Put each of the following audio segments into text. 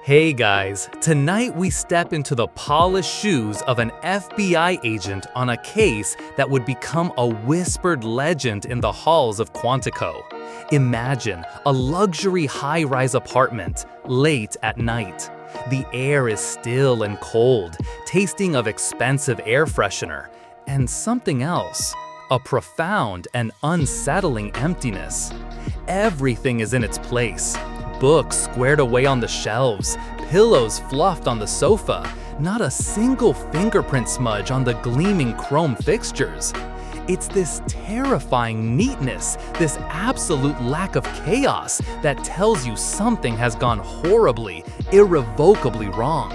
Hey guys, tonight we step into the polished shoes of an FBI agent on a case that would become a whispered legend in the halls of Quantico. Imagine a luxury high-rise apartment, late at night. The air is still and cold, tasting of expensive air freshener, and something else, a profound and unsettling emptiness. Everything is in its place. Books squared away on the shelves, pillows fluffed on the sofa, not a single fingerprint smudge on the gleaming chrome fixtures. It's this terrifying neatness, this absolute lack of chaos that tells you something has gone horribly, irrevocably wrong.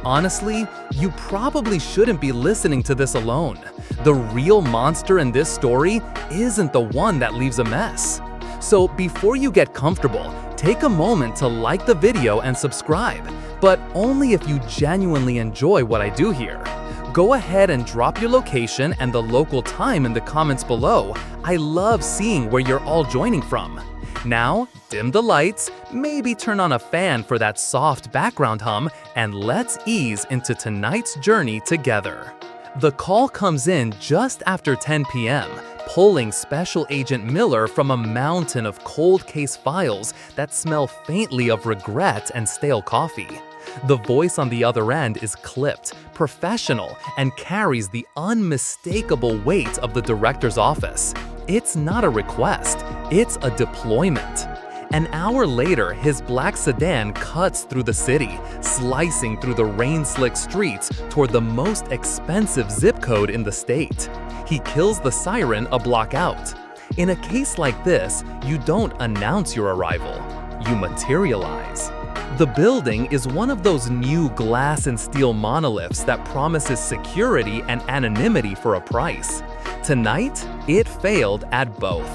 Honestly, you probably shouldn't be listening to this alone. The real monster in this story isn't the one that leaves a mess. So before you get comfortable, take a moment to like the video and subscribe, but only if you genuinely enjoy what I do here. Go ahead and drop your location and the local time in the comments below. I love seeing where you're all joining from. Now, dim the lights, maybe turn on a fan for that soft background hum, and let's ease into tonight's journey together. The call comes in just after 10 p.m., pulling Special Agent Miller from a mountain of cold case files that smell faintly of regret and stale coffee. The voice on the other end is clipped, professional, and carries the unmistakable weight of the director's office. It's not a request, it's a deployment. An hour later, his black sedan cuts through the city, slicing through the rain-slick streets toward the most expensive zip code in the state. He kills the siren a block out. In a case like this, you don't announce your arrival, you materialize. The building is one of those new glass and steel monoliths that promises security and anonymity for a price. Tonight, it failed at both.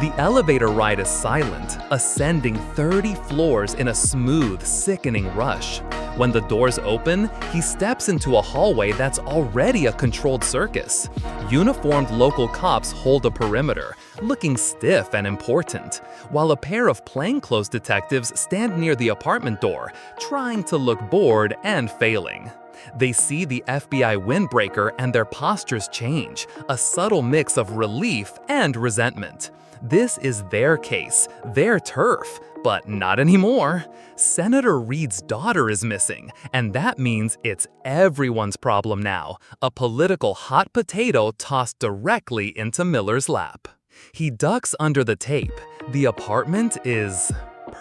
The elevator ride is silent, ascending 30 floors in a smooth, sickening rush. When the doors open, he steps into a hallway that's already a controlled circus. Uniformed local cops hold a perimeter, looking stiff and important, while a pair of plainclothes detectives stand near the apartment door, trying to look bored and failing. They see the FBI windbreaker and their postures change, a subtle mix of relief and resentment. This is their case, their turf, but not anymore. Senator Reed's daughter is missing, and that means it's everyone's problem now, a political hot potato tossed directly into Miller's lap. He ducks under the tape. The apartment is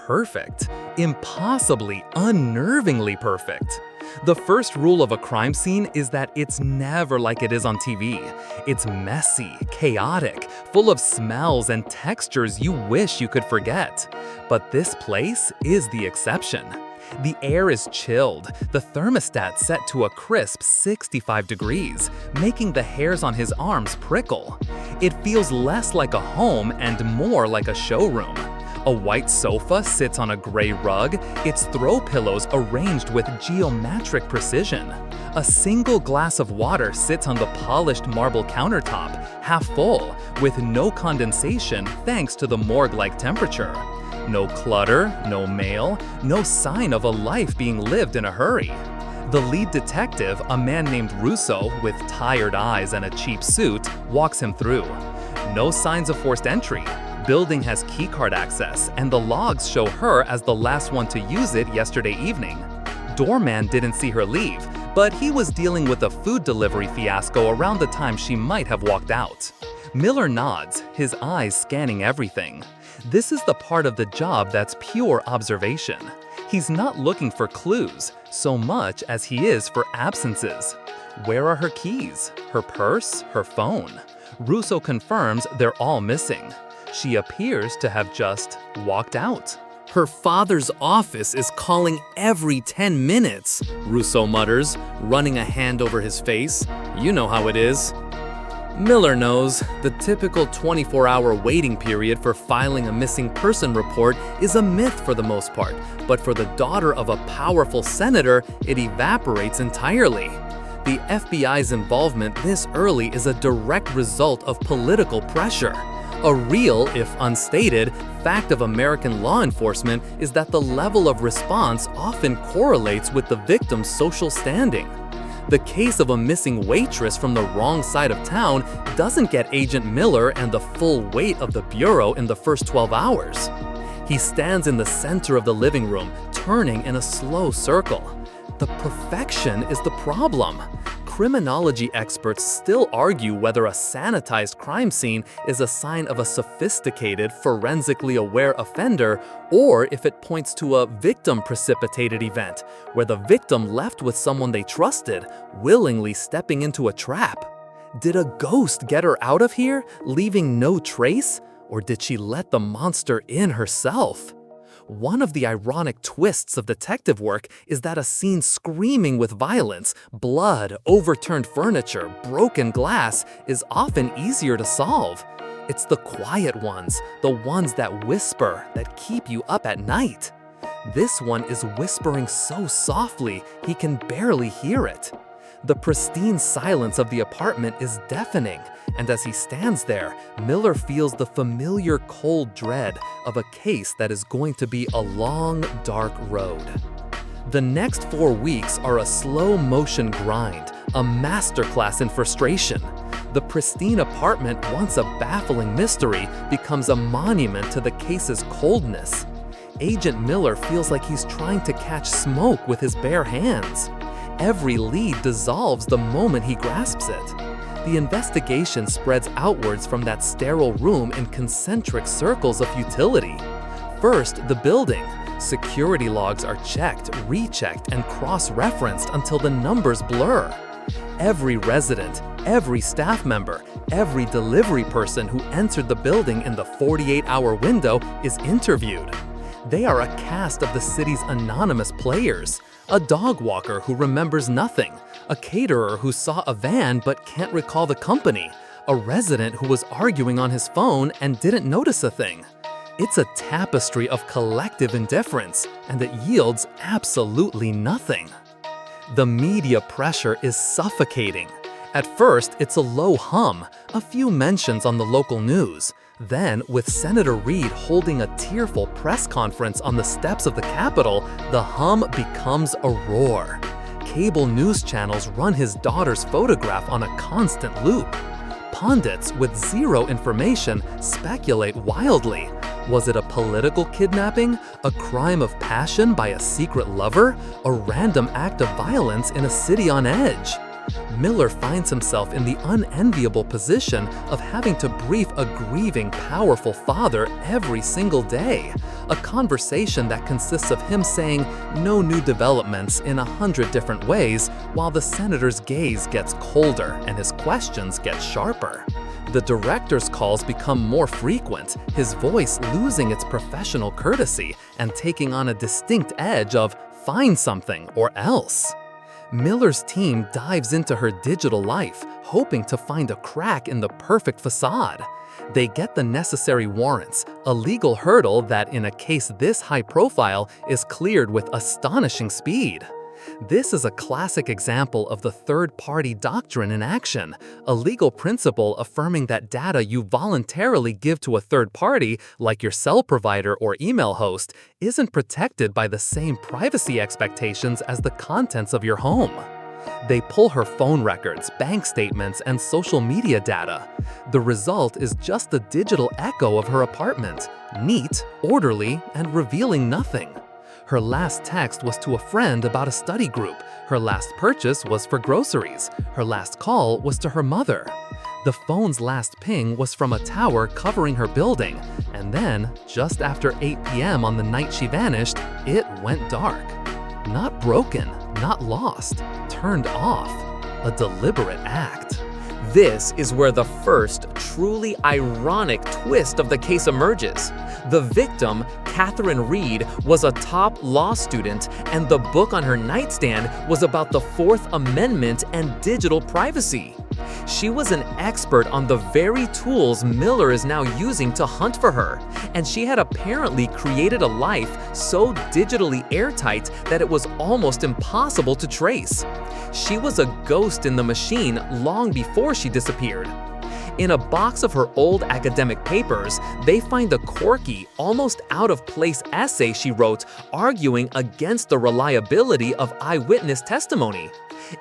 perfect, impossibly, unnervingly perfect. The first rule of a crime scene is that it's never like it is on TV. It's messy, chaotic, full of smells and textures you wish you could forget. But this place is the exception. The air is chilled, the thermostat set to a crisp 65 degrees, making the hairs on his arms prickle. It feels less like a home and more like a showroom. A white sofa sits on a gray rug, its throw pillows arranged with geometric precision. A single glass of water sits on the polished marble countertop, half full, with no condensation thanks to the morgue-like temperature. No clutter, no mail, no sign of a life being lived in a hurry. The lead detective, a man named Russo, with tired eyes and a cheap suit, walks him through. No signs of forced entry. Building has keycard access, and the logs show her as the last one to use it yesterday evening. Doorman didn't see her leave, but he was dealing with a food delivery fiasco around the time she might have walked out. Miller nods, his eyes scanning everything. This is the part of the job that's pure observation. He's not looking for clues so much as he is for absences. Where are her keys? Her purse? Her phone? Russo confirms they're all missing. She appears to have just walked out. Her father's office is calling every 10 minutes, Russo mutters, running a hand over his face. You know how it is. Miller knows the typical 24-hour waiting period for filing a missing person report is a myth for the most part, but for the daughter of a powerful senator, it evaporates entirely. The FBI's involvement this early is a direct result of political pressure. A real, if unstated, fact of American law enforcement is that the level of response often correlates with the victim's social standing. The case of a missing waitress from the wrong side of town doesn't get Agent Miller and the full weight of the bureau in the first 12 hours. He stands in the center of the living room, turning in a slow circle. The perfection is the problem. Criminology experts still argue whether a sanitized crime scene is a sign of a sophisticated, forensically aware offender, or if it points to a victim-precipitated event, where the victim left with someone they trusted, willingly stepping into a trap. Did a ghost get her out of here, leaving no trace? Or did she let the monster in herself? One of the ironic twists of detective work is that a scene screaming with violence, blood, overturned furniture, broken glass is often easier to solve. It's the quiet ones, the ones that whisper, that keep you up at night. This one is whispering so softly he can barely hear it. The pristine silence of the apartment is deafening, and as he stands there, Miller feels the familiar cold dread of a case that is going to be a long, dark road. The next 4 weeks are a slow-motion grind, a masterclass in frustration. The pristine apartment, once a baffling mystery, becomes a monument to the case's coldness. Agent Miller feels like he's trying to catch smoke with his bare hands. Every lead dissolves the moment he grasps it. The investigation spreads outwards from that sterile room in concentric circles of futility. First, the building. Security logs are checked, rechecked, and cross-referenced until the numbers blur. Every resident, every staff member, every delivery person who entered the building in the 48-hour window is interviewed. They are a cast of the city's anonymous players. A dog walker who remembers nothing, a caterer who saw a van but can't recall the company, a resident who was arguing on his phone and didn't notice a thing. It's a tapestry of collective indifference, and it yields absolutely nothing. The media pressure is suffocating. At first, it's a low hum, a few mentions on the local news. Then, with Senator Reid holding a tearful press conference on the steps of the Capitol, the hum becomes a roar. Cable news channels run his daughter's photograph on a constant loop. Pundits with zero information speculate wildly. Was it a political kidnapping, a crime of passion by a secret lover, a random act of violence in a city on edge? Miller finds himself in the unenviable position of having to brief a grieving, powerful father every single day. A conversation that consists of him saying no new developments in 100 different ways, while the senator's gaze gets colder and his questions get sharper. The director's calls become more frequent, his voice losing its professional courtesy and taking on a distinct edge of "find something or else." Miller's team dives into her digital life, hoping to find a crack in the perfect facade. They get the necessary warrants, a legal hurdle that, in a case this high profile, is cleared with astonishing speed. This is a classic example of the third-party doctrine in action, a legal principle affirming that data you voluntarily give to a third party, like your cell provider or email host, isn't protected by the same privacy expectations as the contents of your home. They pull her phone records, bank statements, and social media data. The result is just a digital echo of her apartment, neat, orderly, and revealing nothing. Her last text was to a friend about a study group. Her last purchase was for groceries. Her last call was to her mother. The phone's last ping was from a tower covering her building. And then, just after 8 p.m. on the night she vanished, it went dark. Not broken, not lost, turned off. A deliberate act. This is where the first, truly ironic twist of the case emerges. The victim, Catherine Reid, was a top law student, and the book on her nightstand was about the Fourth Amendment and digital privacy. She was an expert on the very tools Miller is now using to hunt for her, and she had apparently created a life so digitally airtight that it was almost impossible to trace. She was a ghost in the machine long before she disappeared. In a box of her old academic papers, they find a quirky, almost out-of-place essay she wrote arguing against the reliability of eyewitness testimony.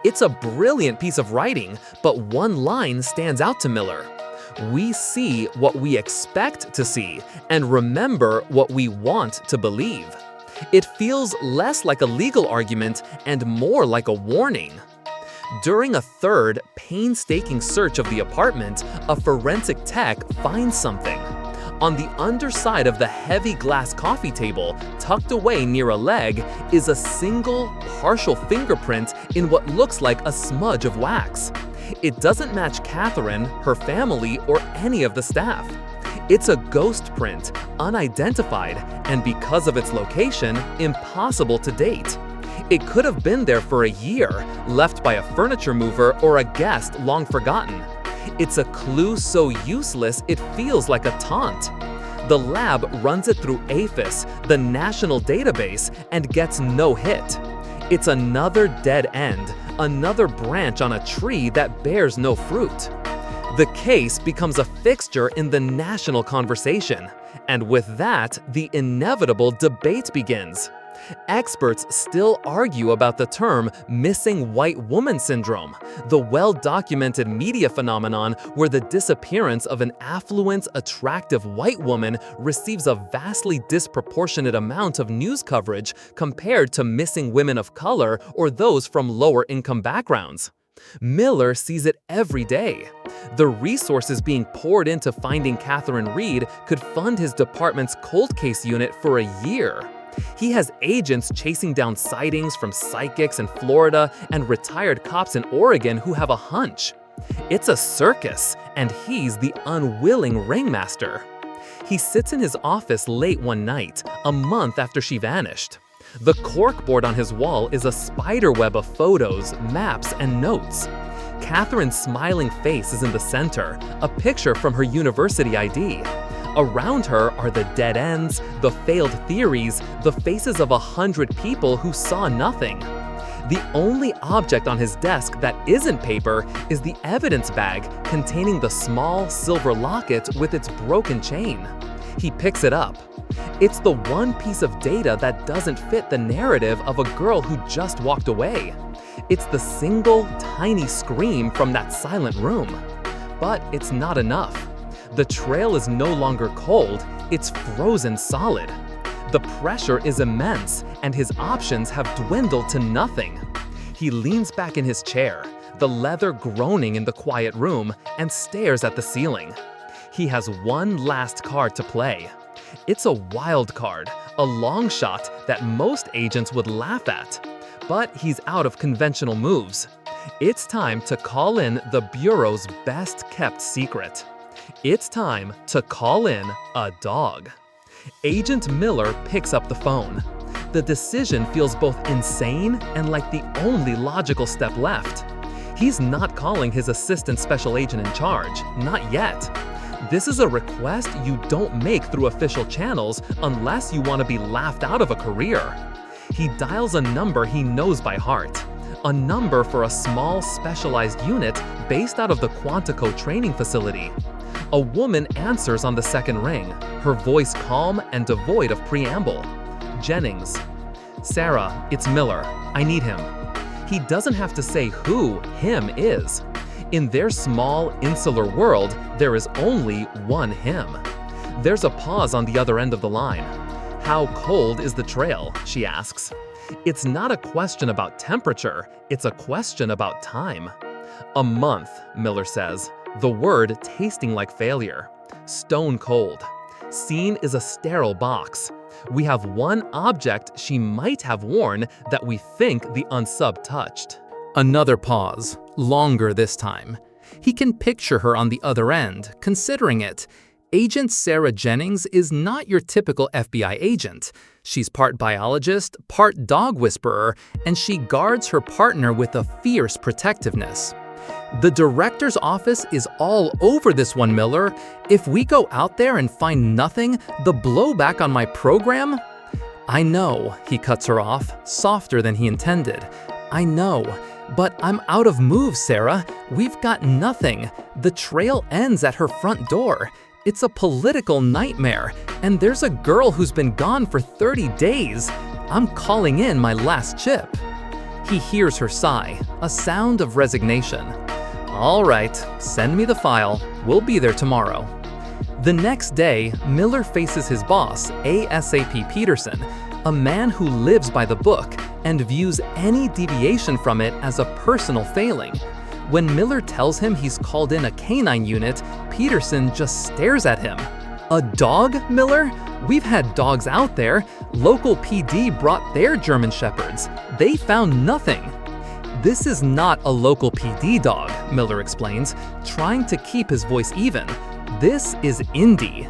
It's a brilliant piece of writing, but one line stands out to Miller. "We see what we expect to see and remember what we want to believe." It feels less like a legal argument and more like a warning. During a third, painstaking search of the apartment, a forensic tech finds something. On the underside of the heavy glass coffee table, tucked away near a leg, is a single, partial fingerprint in what looks like a smudge of wax. It doesn't match Catherine, her family, or any of the staff. It's a ghost print, unidentified, and because of its location, impossible to date. It could have been there for a year, left by a furniture mover or a guest long forgotten. It's a clue so useless it feels like a taunt. The lab runs it through APHIS, the national database, and gets no hit. It's another dead end, another branch on a tree that bears no fruit. The case becomes a fixture in the national conversation, and with that, the inevitable debate begins. Experts still argue about the term missing white woman syndrome, the well-documented media phenomenon where the disappearance of an affluent, attractive white woman receives a vastly disproportionate amount of news coverage compared to missing women of color or those from lower-income backgrounds. Miller sees it every day. The resources being poured into finding Catherine Reed could fund his department's cold case unit for a year. He has agents chasing down sightings from psychics in Florida and retired cops in Oregon who have a hunch. It's a circus, and he's the unwilling ringmaster. He sits in his office late one night, a month after she vanished. The corkboard on his wall is a spiderweb of photos, maps, and notes. Catherine's smiling face is in the center, a picture from her university ID. Around her are the dead ends, the failed theories, the faces of 100 people who saw nothing. The only object on his desk that isn't paper is the evidence bag containing the small silver locket with its broken chain. He picks it up. It's the one piece of data that doesn't fit the narrative of a girl who just walked away. It's the single, tiny scream from that silent room. But it's not enough. The trail is no longer cold, it's frozen solid. The pressure is immense, and his options have dwindled to nothing. He leans back in his chair, the leather groaning in the quiet room, and stares at the ceiling. He has one last card to play. It's a wild card, a long shot that most agents would laugh at. But he's out of conventional moves. It's time to call in the Bureau's best-kept secret. It's time to call in a dog. Agent Miller picks up the phone. The decision feels both insane and like the only logical step left. He's not calling his assistant special agent in charge, not yet. This is a request you don't make through official channels unless you want to be laughed out of a career. He dials a number he knows by heart, a number for a small specialized unit based out of the Quantico training facility. A woman answers on the second ring, her voice calm and devoid of preamble. "Jennings." "Sarah, it's Miller. I need him." He doesn't have to say who him is. In their small, insular world, there is only one him. There's a pause on the other end of the line. "How cold is the trail?" she asks. It's not a question about temperature, it's a question about time. "A month," Miller says, the word tasting like failure. "Stone cold." Scene is a sterile box. We have one object she might have worn that we think the unsub touched. Another pause, longer this time. He can picture her on the other end, considering it. Agent Sarah Jennings is not your typical FBI agent. She's part biologist, part dog whisperer, and she guards her partner with a fierce protectiveness. The director's office is all over this one, Miller. If we go out there and find nothing, the blowback on my program? "I know," he cuts her off, softer than he intended. "I know. "But I'm out of moves, Sarah. We've got nothing. The trail ends at her front door. It's a political nightmare, and there's a girl who's been gone for 30 days. I'm calling in my last chip." He hears her sigh, a sound of resignation. "All right, send me the file. We'll be there tomorrow." The next day, Miller faces his boss, ASAP Peterson, a man who lives by the book and views any deviation from it as a personal failing. When Miller tells him he's called in a canine unit, Peterson just stares at him. "A dog, Miller? We've had dogs out there. Local PD brought their German Shepherds. They found nothing." "This is not a local PD dog," Miller explains, trying to keep his voice even. "This is Indy."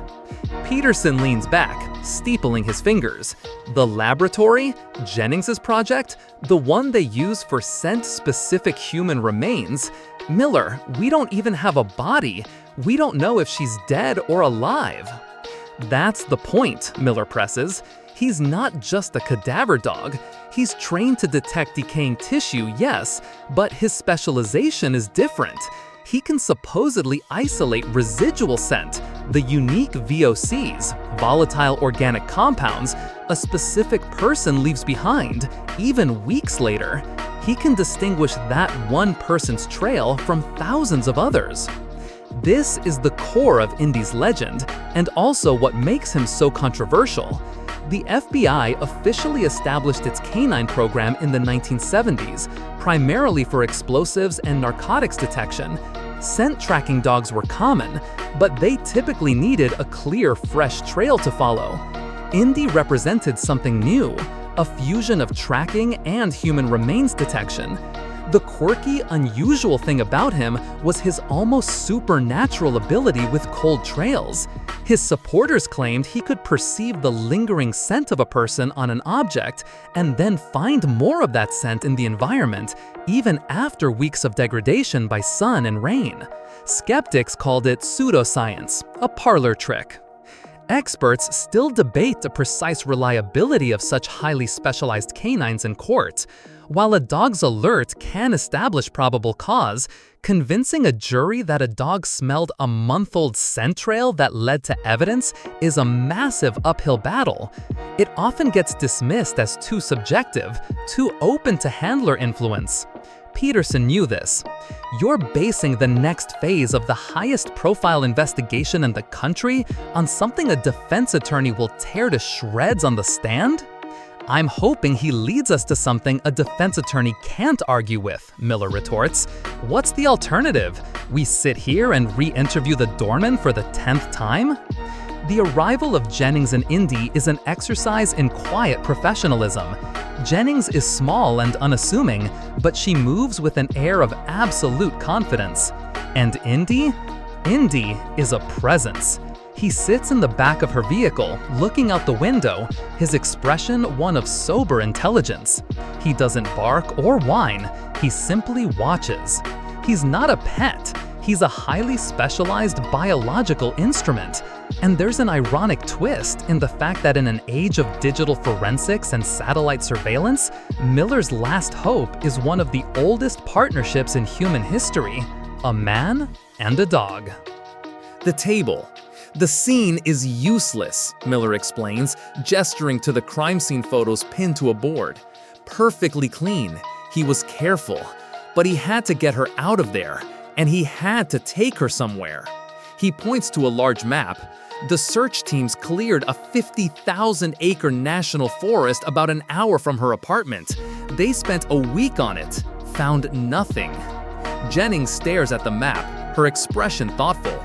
Peterson leans back, steepling his fingers. "The laboratory? Jennings's project? The one they use for scent-specific human remains? Miller, we don't even have a body. We don't know if she's dead or alive." "That's the point," Miller presses. "He's not just a cadaver dog. He's trained to detect decaying tissue, yes, but his specialization is different. He can supposedly isolate residual scent, the unique VOCs, volatile organic compounds, a specific person leaves behind, even weeks later. He can distinguish that one person's trail from thousands of others." This is the core of Indy's legend, and also what makes him so controversial. The FBI officially established its canine program in the 1970s, primarily for explosives and narcotics detection. Scent tracking dogs were common, but they typically needed a clear, fresh trail to follow. Indy represented something new, a fusion of tracking and human remains detection. The quirky, unusual thing about him was his almost supernatural ability with cold trails. His supporters claimed he could perceive the lingering scent of a person on an object and then find more of that scent in the environment, even after weeks of degradation by sun and rain. Skeptics called it pseudoscience, a parlor trick. Experts still debate the precise reliability of such highly specialized canines in court. While a dog's alert can establish probable cause, convincing a jury that a dog smelled a month-old scent trail that led to evidence is a massive uphill battle. It often gets dismissed as too subjective, too open to handler influence. Peterson knew this. "You're basing the next phase of the highest-profile investigation in the country on something a defense attorney will tear to shreds on the stand?" "I'm hoping he leads us to something a defense attorney can't argue with," Miller retorts. "What's the alternative? We sit here and re-interview the doorman for the 10th time?" The arrival of Jennings and Indy is an exercise in quiet professionalism. Jennings is small and unassuming, but she moves with an air of absolute confidence. And Indy? Indy is a presence. He sits in the back of her vehicle, looking out the window, his expression one of sober intelligence. He doesn't bark or whine, he simply watches. He's not a pet, he's a highly specialized biological instrument. And there's an ironic twist in the fact that in an age of digital forensics and satellite surveillance, Miller's last hope is one of the oldest partnerships in human history: a man and a dog. The table. "The scene is useless," Miller explains, gesturing to the crime scene photos pinned to a board. "Perfectly clean. He was careful. But he had to get her out of there, and he had to take her somewhere." He points to a large map. "The search teams cleared a 50,000-acre national forest about an hour from her apartment. They spent a week on it. Found nothing." Jennings stares at the map, her expression thoughtful.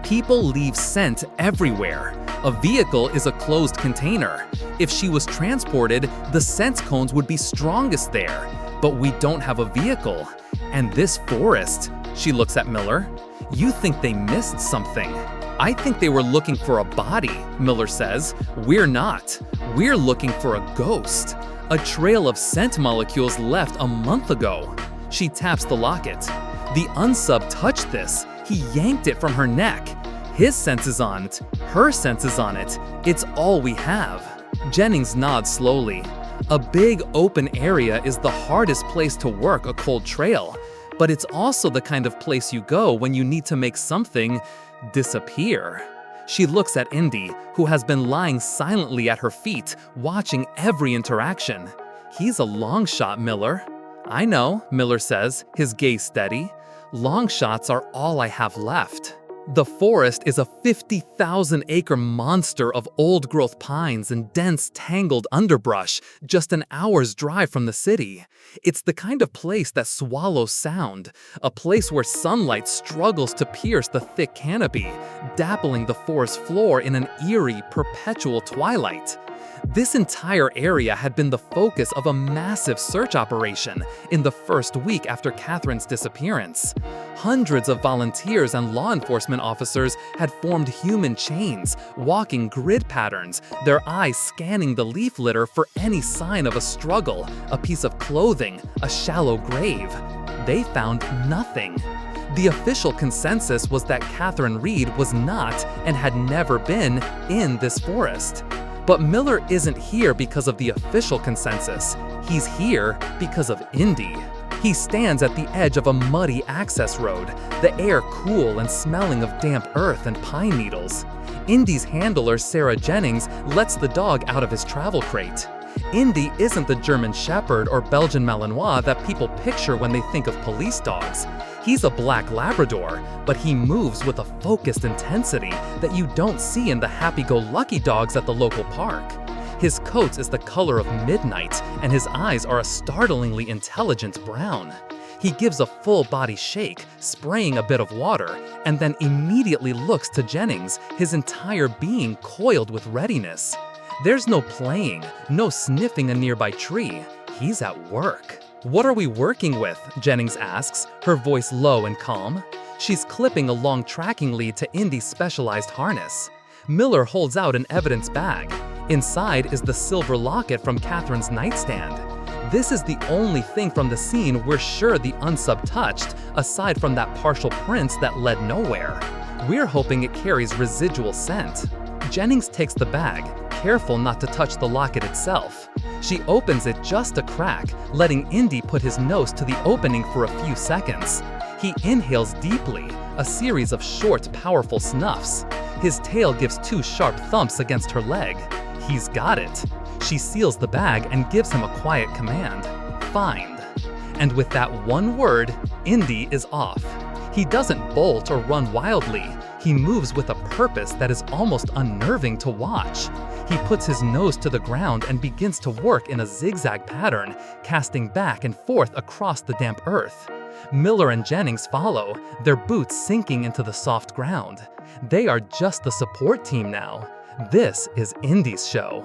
"People leave scent everywhere. A vehicle is a closed container. If she was transported, the scent cones would be strongest there. But we don't have a vehicle. And this forest," she looks at Miller. "You think they missed something. I think they were looking for a body," Miller says. "We're not. We're looking for a ghost. A trail of scent molecules left a month ago." She taps the locket. "The unsub touched this. He yanked it from her neck. His sense is on it. Her sense is on it. It's all we have." Jennings nods slowly. A big open area is the hardest place to work a cold trail, but it's also the kind of place you go when you need to make something disappear. She looks at Indy, who has been lying silently at her feet, watching every interaction. "He's a long shot, Miller." "I know," Miller says, his gaze steady. "Long shots are all I have left." The forest is a 50,000-acre monster of old-growth pines and dense, tangled underbrush, just an hour's drive from the city. It's the kind of place that swallows sound, a place where sunlight struggles to pierce the thick canopy, dappling the forest floor in an eerie, perpetual twilight. This entire area had been the focus of a massive search operation in the first week after Catherine's disappearance. Hundreds of volunteers and law enforcement officers had formed human chains, walking grid patterns, their eyes scanning the leaf litter for any sign of a struggle, a piece of clothing, a shallow grave. They found nothing. The official consensus was that Catherine Reed was not and had never been in this forest. But Miller isn't here because of the official consensus. He's here because of Indy. He stands at the edge of a muddy access road, the air cool and smelling of damp earth and pine needles. Indy's handler, Sarah Jennings, lets the dog out of his travel crate. Indy isn't the German Shepherd or Belgian Malinois that people picture when they think of police dogs. He's a black Labrador, but he moves with a focused intensity that you don't see in the happy-go-lucky dogs at the local park. His coat is the color of midnight, and his eyes are a startlingly intelligent brown. He gives a full-body shake, spraying a bit of water, and then immediately looks to Jennings, his entire being coiled with readiness. There's no playing, no sniffing a nearby tree. He's at work. "What are we working with?" Jennings asks, her voice low and calm. She's clipping a long tracking lead to Indy's specialized harness. Miller holds out an evidence bag. Inside is the silver locket from Catherine's nightstand. This is the only thing from the scene we're sure the unsub touched, aside from that partial print that led nowhere. We're hoping it carries residual scent. Jennings takes the bag, careful not to touch the locket itself. She opens it just a crack, letting Indy put his nose to the opening for a few seconds. He inhales deeply, a series of short, powerful snuffs. His tail gives 2 sharp thumps against her leg. He's got it. She seals the bag and gives him a quiet command. "Find." And with that one word, Indy is off. He doesn't bolt or run wildly. He moves with a purpose that is almost unnerving to watch. He puts his nose to the ground and begins to work in a zigzag pattern, casting back and forth across the damp earth. Miller and Jennings follow, their boots sinking into the soft ground. They are just the support team now. This is Indy's show.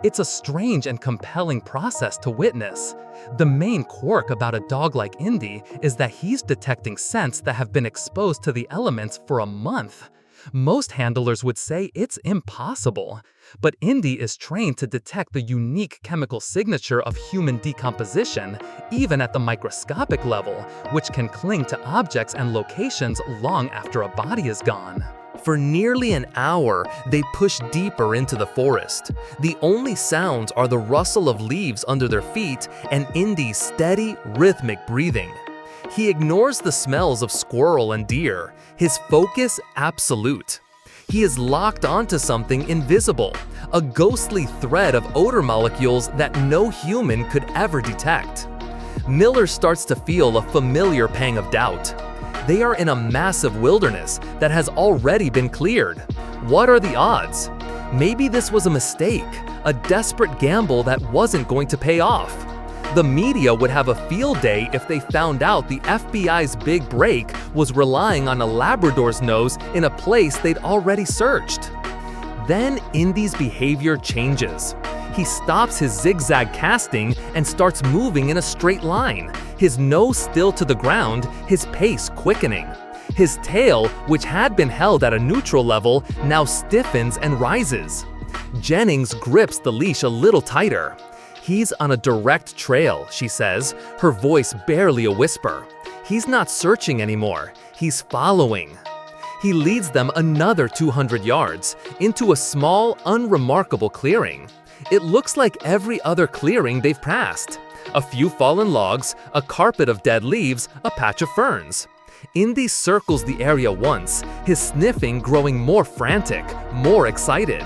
It's a strange and compelling process to witness. The main quirk about a dog like Indy is that he's detecting scents that have been exposed to the elements for a month. Most handlers would say it's impossible. But Indy is trained to detect the unique chemical signature of human decomposition, even at the microscopic level, which can cling to objects and locations long after a body is gone. For nearly an hour, they push deeper into the forest. The only sounds are the rustle of leaves under their feet and Indy's steady, rhythmic breathing. He ignores the smells of squirrel and deer, his focus absolute. He is locked onto something invisible, a ghostly thread of odor molecules that no human could ever detect. Miller starts to feel a familiar pang of doubt. They are in a massive wilderness that has already been cleared. What are the odds? Maybe this was a mistake, a desperate gamble that wasn't going to pay off. The media would have a field day if they found out the FBI's big break was relying on a Labrador's nose in a place they'd already searched. Then Indy's behavior changes. He stops his zigzag casting and starts moving in a straight line, his nose still to the ground, his pace quickening. His tail, which had been held at a neutral level, now stiffens and rises. Jennings grips the leash a little tighter. "He's on a direct trail," she says, her voice barely a whisper. "He's not searching anymore, he's following." He leads them another 200 yards, into a small, unremarkable clearing. It looks like every other clearing they've passed. A few fallen logs, a carpet of dead leaves, a patch of ferns. Indy circles the area once, his sniffing growing more frantic, more excited.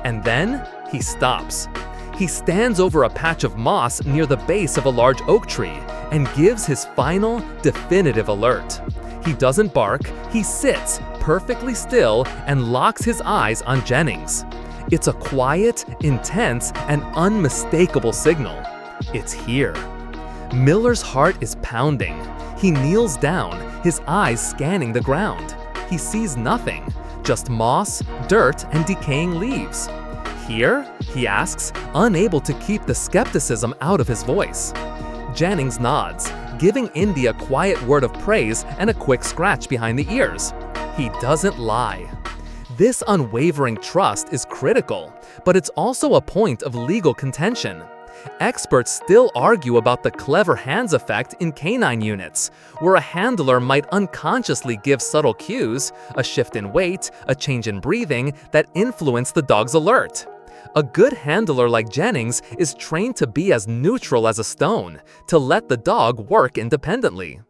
And then he stops. He stands over a patch of moss near the base of a large oak tree and gives his final, definitive alert. He doesn't bark, he sits perfectly still and locks his eyes on Jennings. It's a quiet, intense, and unmistakable signal. It's here. Miller's heart is pounding. He kneels down, his eyes scanning the ground. He sees nothing, just moss, dirt, and decaying leaves. Here? He asks, unable to keep the skepticism out of his voice. Jennings nods, giving Indy a quiet word of praise and a quick scratch behind the ears. He doesn't lie. This unwavering trust is critical, but it's also a point of legal contention. Experts still argue about the clever hands effect in canine units, where a handler might unconsciously give subtle cues, a shift in weight, a change in breathing, that influence the dog's alert. A good handler like Jennings is trained to be as neutral as a stone, to let the dog work independently.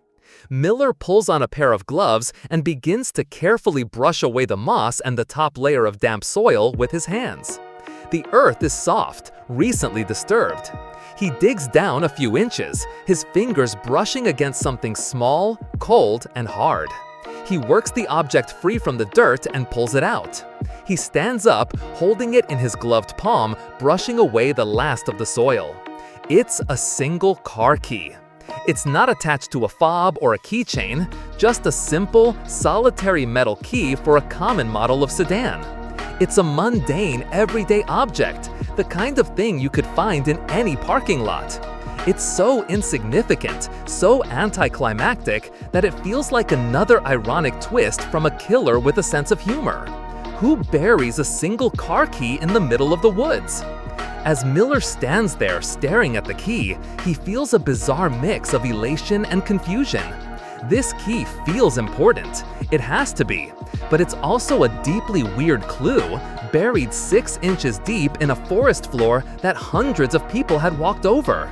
Miller pulls on a pair of gloves and begins to carefully brush away the moss and the top layer of damp soil with his hands. The earth is soft, recently disturbed. He digs down a few inches, his fingers brushing against something small, cold, and hard. He works the object free from the dirt and pulls it out. He stands up, holding it in his gloved palm, brushing away the last of the soil. It's a single car key. It's not attached to a fob or a keychain, just a simple, solitary metal key for a common model of sedan. It's a mundane, everyday object, the kind of thing you could find in any parking lot. It's so insignificant, so anticlimactic, that it feels like another ironic twist from a killer with a sense of humor. Who buries a single car key in the middle of the woods? As Miller stands there staring at the key, he feels a bizarre mix of elation and confusion. This key feels important. It has to be. But it's also a deeply weird clue, buried 6 inches deep in a forest floor that hundreds of people had walked over.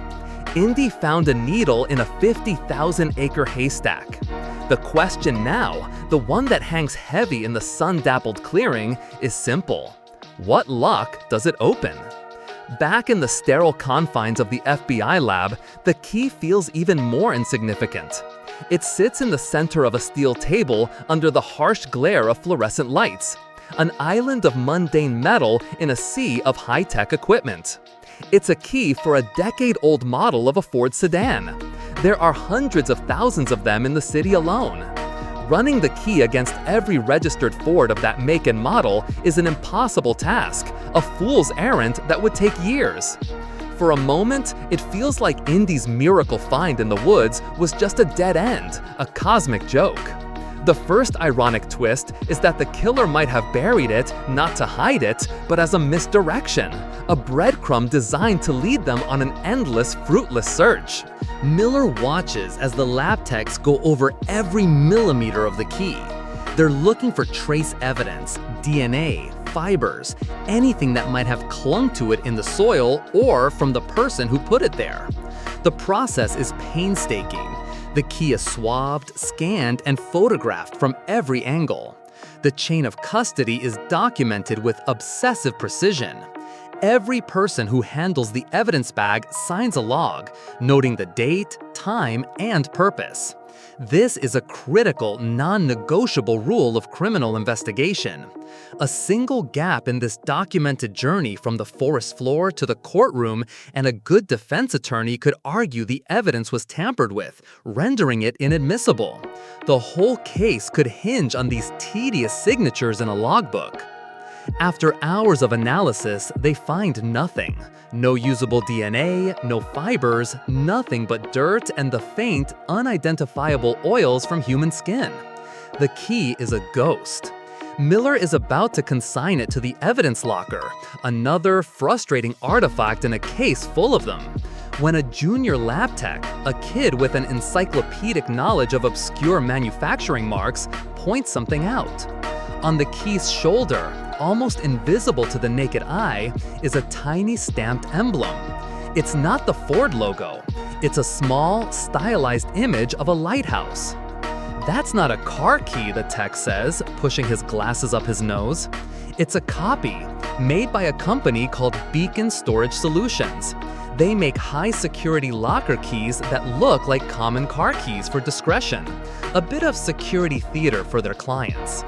Indy found a needle in a 50,000-acre haystack. The question now, the one that hangs heavy in the sun-dappled clearing, is simple. What lock does it open? Back in the sterile confines of the FBI lab, the key feels even more insignificant. It sits in the center of a steel table under the harsh glare of fluorescent lights, an island of mundane metal in a sea of high-tech equipment. It's a key for a decade-old model of a Ford sedan. There are hundreds of thousands of them in the city alone. Running the key against every registered Ford of that make and model is an impossible task, a fool's errand that would take years. For a moment, it feels like Indy's miracle find in the woods was just a dead end, a cosmic joke. The first ironic twist is that the killer might have buried it, not to hide it, but as a misdirection, a breadcrumb designed to lead them on an endless, fruitless search. Miller watches as the lab techs go over every millimeter of the key. They're looking for trace evidence, DNA, fibers, anything that might have clung to it in the soil or from the person who put it there. The process is painstaking. The key is swabbed, scanned, and photographed from every angle. The chain of custody is documented with obsessive precision. Every person who handles the evidence bag signs a log, noting the date, time, and purpose. This is a critical, non-negotiable rule of criminal investigation. A single gap in this documented journey from the forest floor to the courtroom, and a good defense attorney could argue the evidence was tampered with, rendering it inadmissible. The whole case could hinge on these tedious signatures in a logbook. After hours of analysis, they find nothing. No usable DNA, no fibers, nothing but dirt and the faint, unidentifiable oils from human skin. The key is a ghost. Miller is about to consign it to the evidence locker, another frustrating artifact in a case full of them, when a junior lab tech, a kid with an encyclopedic knowledge of obscure manufacturing marks, points something out. On the key's shoulder, almost invisible to the naked eye, is a tiny stamped emblem. It's not the Ford logo. It's a small, stylized image of a lighthouse. That's not a car key, the text says, pushing his glasses up his nose. It's a copy, made by a company called Beacon Storage Solutions. They make high-security locker keys that look like common car keys for discretion, a bit of security theater for their clients.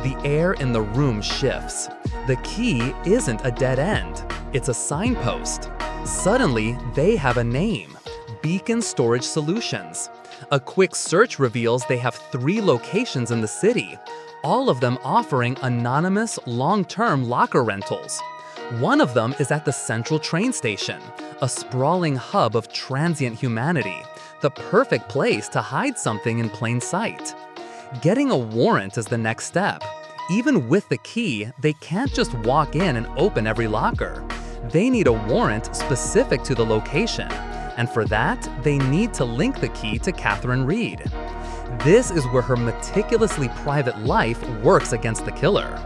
The air in the room shifts. The key isn't a dead end. It's a signpost. Suddenly, they have a name, Beacon Storage Solutions. A quick search reveals they have 3 locations in the city, all of them offering anonymous, long-term locker rentals. One of them is at the Central train station, a sprawling hub of transient humanity, the perfect place to hide something in plain sight. Getting a warrant is the next step. Even with the key, they can't just walk in and open every locker. They need a warrant specific to the location, and for that, they need to link the key to Catherine Reed. This is where her meticulously private life works against the killer.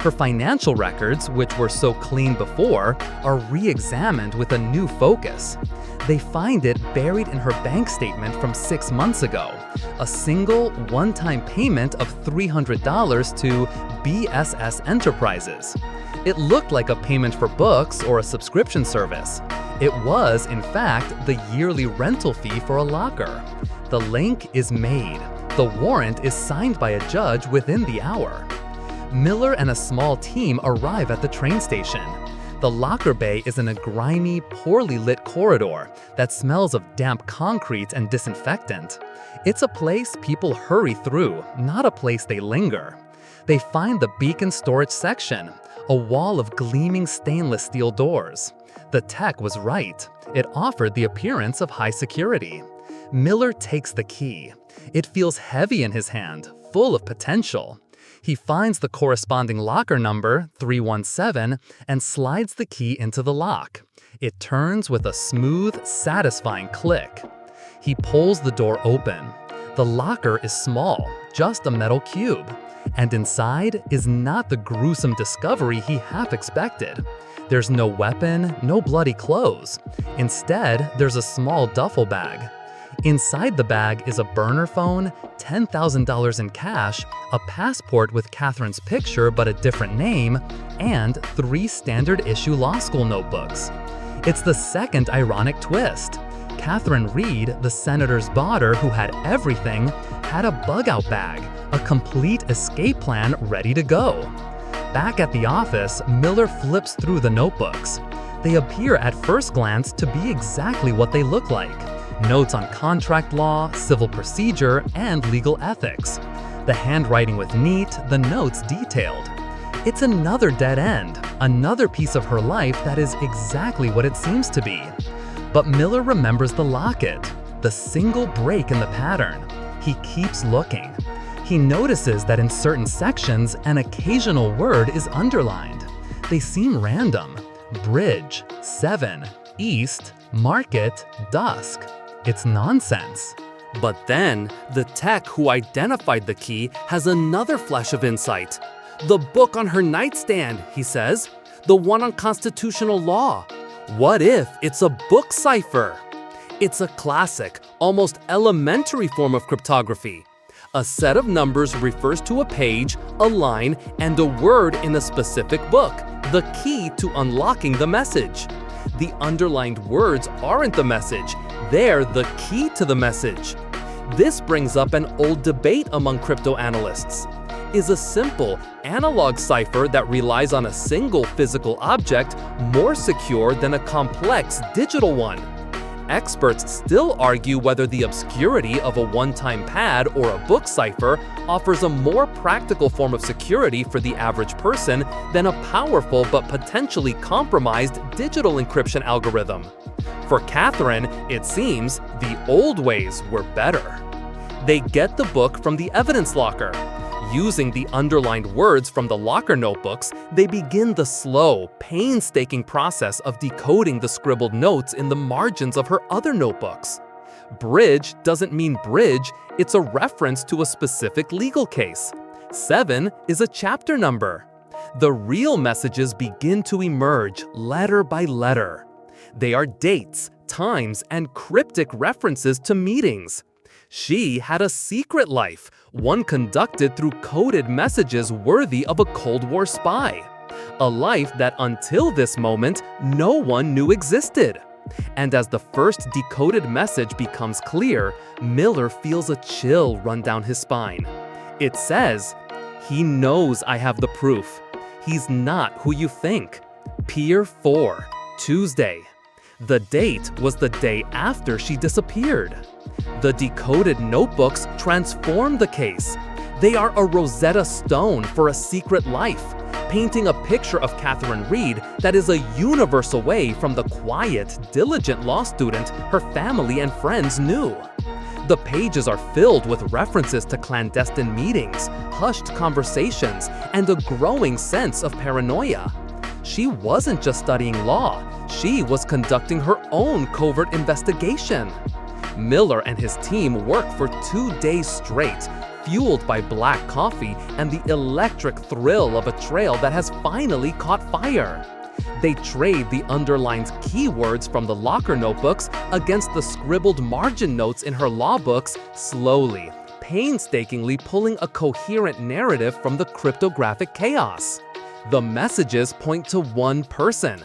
Her financial records, which were so clean before, are re-examined with a new focus. They find it buried in her bank statement from 6 months ago, a single one-time payment of $300 to BSS Enterprises. It looked like a payment for books or a subscription service. It was, in fact, the yearly rental fee for a locker. The link is made. The warrant is signed by a judge within the hour. Miller and a small team arrive at the train station. The locker bay is in a grimy, poorly lit corridor that smells of damp concrete and disinfectant. It's a place people hurry through, not a place they linger. They find the Beacon storage section, a wall of gleaming stainless steel doors. The tech was right. It offered the appearance of high security. Miller takes the key. It feels heavy in his hand, full of potential. He finds the corresponding locker number, 317, and slides the key into the lock. It turns with a smooth, satisfying click. He pulls the door open. The locker is small, just a metal cube. And inside is not the gruesome discovery he half expected. There's no weapon, no bloody clothes. Instead, there's a small duffel bag. Inside the bag is a burner phone, $10,000 in cash, a passport with Catherine's picture but a different name, and 3 standard-issue law school notebooks. It's the second ironic twist. Catherine Reed, the senator's daughter who had everything, had a bug-out bag, a complete escape plan ready to go. Back at the office, Miller flips through the notebooks. They appear at first glance to be exactly what they look like. Notes on contract law, civil procedure, and legal ethics. The handwriting was neat, the notes detailed. It's another dead end, another piece of her life that is exactly what it seems to be. But Miller remembers the locket, the single break in the pattern. He keeps looking. He notices that in certain sections, an occasional word is underlined. They seem random. Bridge, 7, east, market, dusk. It's nonsense. But then, the tech who identified the key has another flash of insight. The book on her nightstand, he says. The one on constitutional law. What if it's a book cipher? It's a classic, almost elementary form of cryptography. A set of numbers refers to a page, a line, and a word in a specific book, the key to unlocking the message. The underlined words aren't the message, they're the key to the message. This brings up an old debate among crypto analysts. Is a simple, analog cipher that relies on a single physical object more secure than a complex digital one? Experts still argue whether the obscurity of a one-time pad or a book cipher offers a more practical form of security for the average person than a powerful but potentially compromised digital encryption algorithm. For Catherine, it seems the old ways were better. They get the book from the evidence locker. Using the underlined words from the locker notebooks, they begin the slow, painstaking process of decoding the scribbled notes in the margins of her other notebooks. Bridge doesn't mean bridge, it's a reference to a specific legal case. 7 is a chapter number. The real messages begin to emerge letter by letter. They are dates, times, and cryptic references to meetings. She had a secret life, one conducted through coded messages worthy of a Cold War spy. A life that until this moment, no one knew existed. And as the first decoded message becomes clear, Miller feels a chill run down his spine. It says, "He knows I have the proof. He's not who you think. Pier 4, Tuesday." The date was the day after she disappeared. The decoded notebooks transform the case. They are a Rosetta Stone for a secret life, painting a picture of Catherine Reed that is a universe away from the quiet, diligent law student her family and friends knew. The pages are filled with references to clandestine meetings, hushed conversations, and a growing sense of paranoia. She wasn't just studying law, she was conducting her own covert investigation. Miller and his team work for 2 days straight, fueled by black coffee and the electric thrill of a trail that has finally caught fire. They trade the underlined keywords from the locker notebooks against the scribbled margin notes in her law books, slowly, painstakingly pulling a coherent narrative from the cryptographic chaos. The messages point to one person.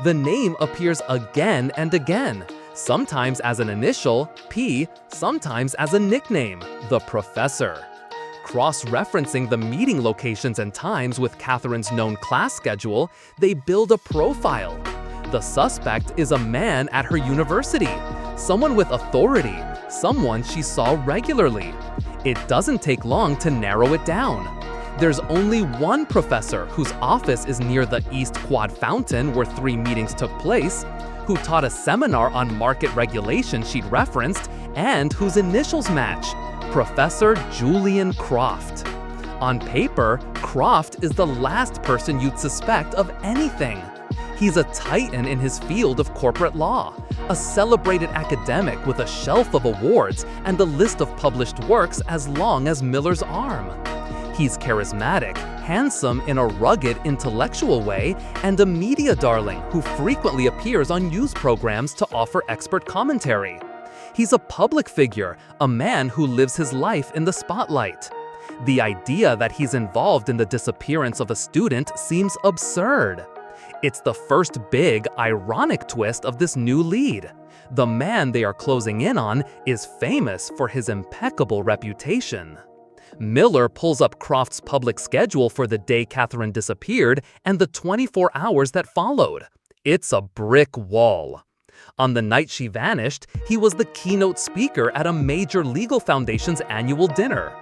The name appears again and again, sometimes as an initial, P, sometimes as a nickname, the Professor. Cross-referencing the meeting locations and times with Catherine's known class schedule, they build a profile. The suspect is a man at her university, someone with authority, someone she saw regularly. It doesn't take long to narrow it down. There's only one professor whose office is near the East Quad Fountain where 3 meetings took place, who taught a seminar on market regulation she'd referenced, and whose initials match: Professor Julian Croft. On paper, Croft is the last person you'd suspect of anything. He's a titan in his field of corporate law, a celebrated academic with a shelf of awards and a list of published works as long as Miller's arm. He's charismatic, handsome in a rugged intellectual way, and a media darling who frequently appears on news programs to offer expert commentary. He's a public figure, a man who lives his life in the spotlight. The idea that he's involved in the disappearance of a student seems absurd. It's the first big, ironic twist of this new lead. The man they are closing in on is famous for his impeccable reputation. Miller pulls up Croft's public schedule for the day Catherine disappeared and the 24 hours that followed. It's a brick wall. On the night she vanished, he was the keynote speaker at a major legal foundation's annual dinner.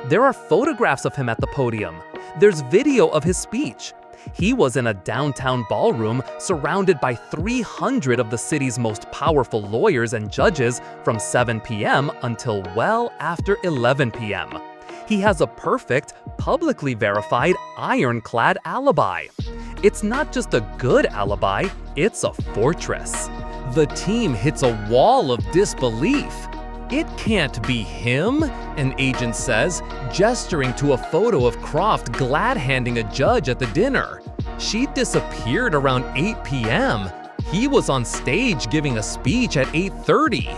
There are photographs of him at the podium. There's video of his speech. He was in a downtown ballroom surrounded by 300 of the city's most powerful lawyers and judges from 7 p.m. until well after 11 p.m. He has a perfect, publicly verified, ironclad alibi. It's not just a good alibi, it's a fortress. The team hits a wall of disbelief. "It can't be him," an agent says, gesturing to a photo of Croft glad-handing a judge at the dinner. "She disappeared around 8 p.m. He was on stage giving a speech at 8:30.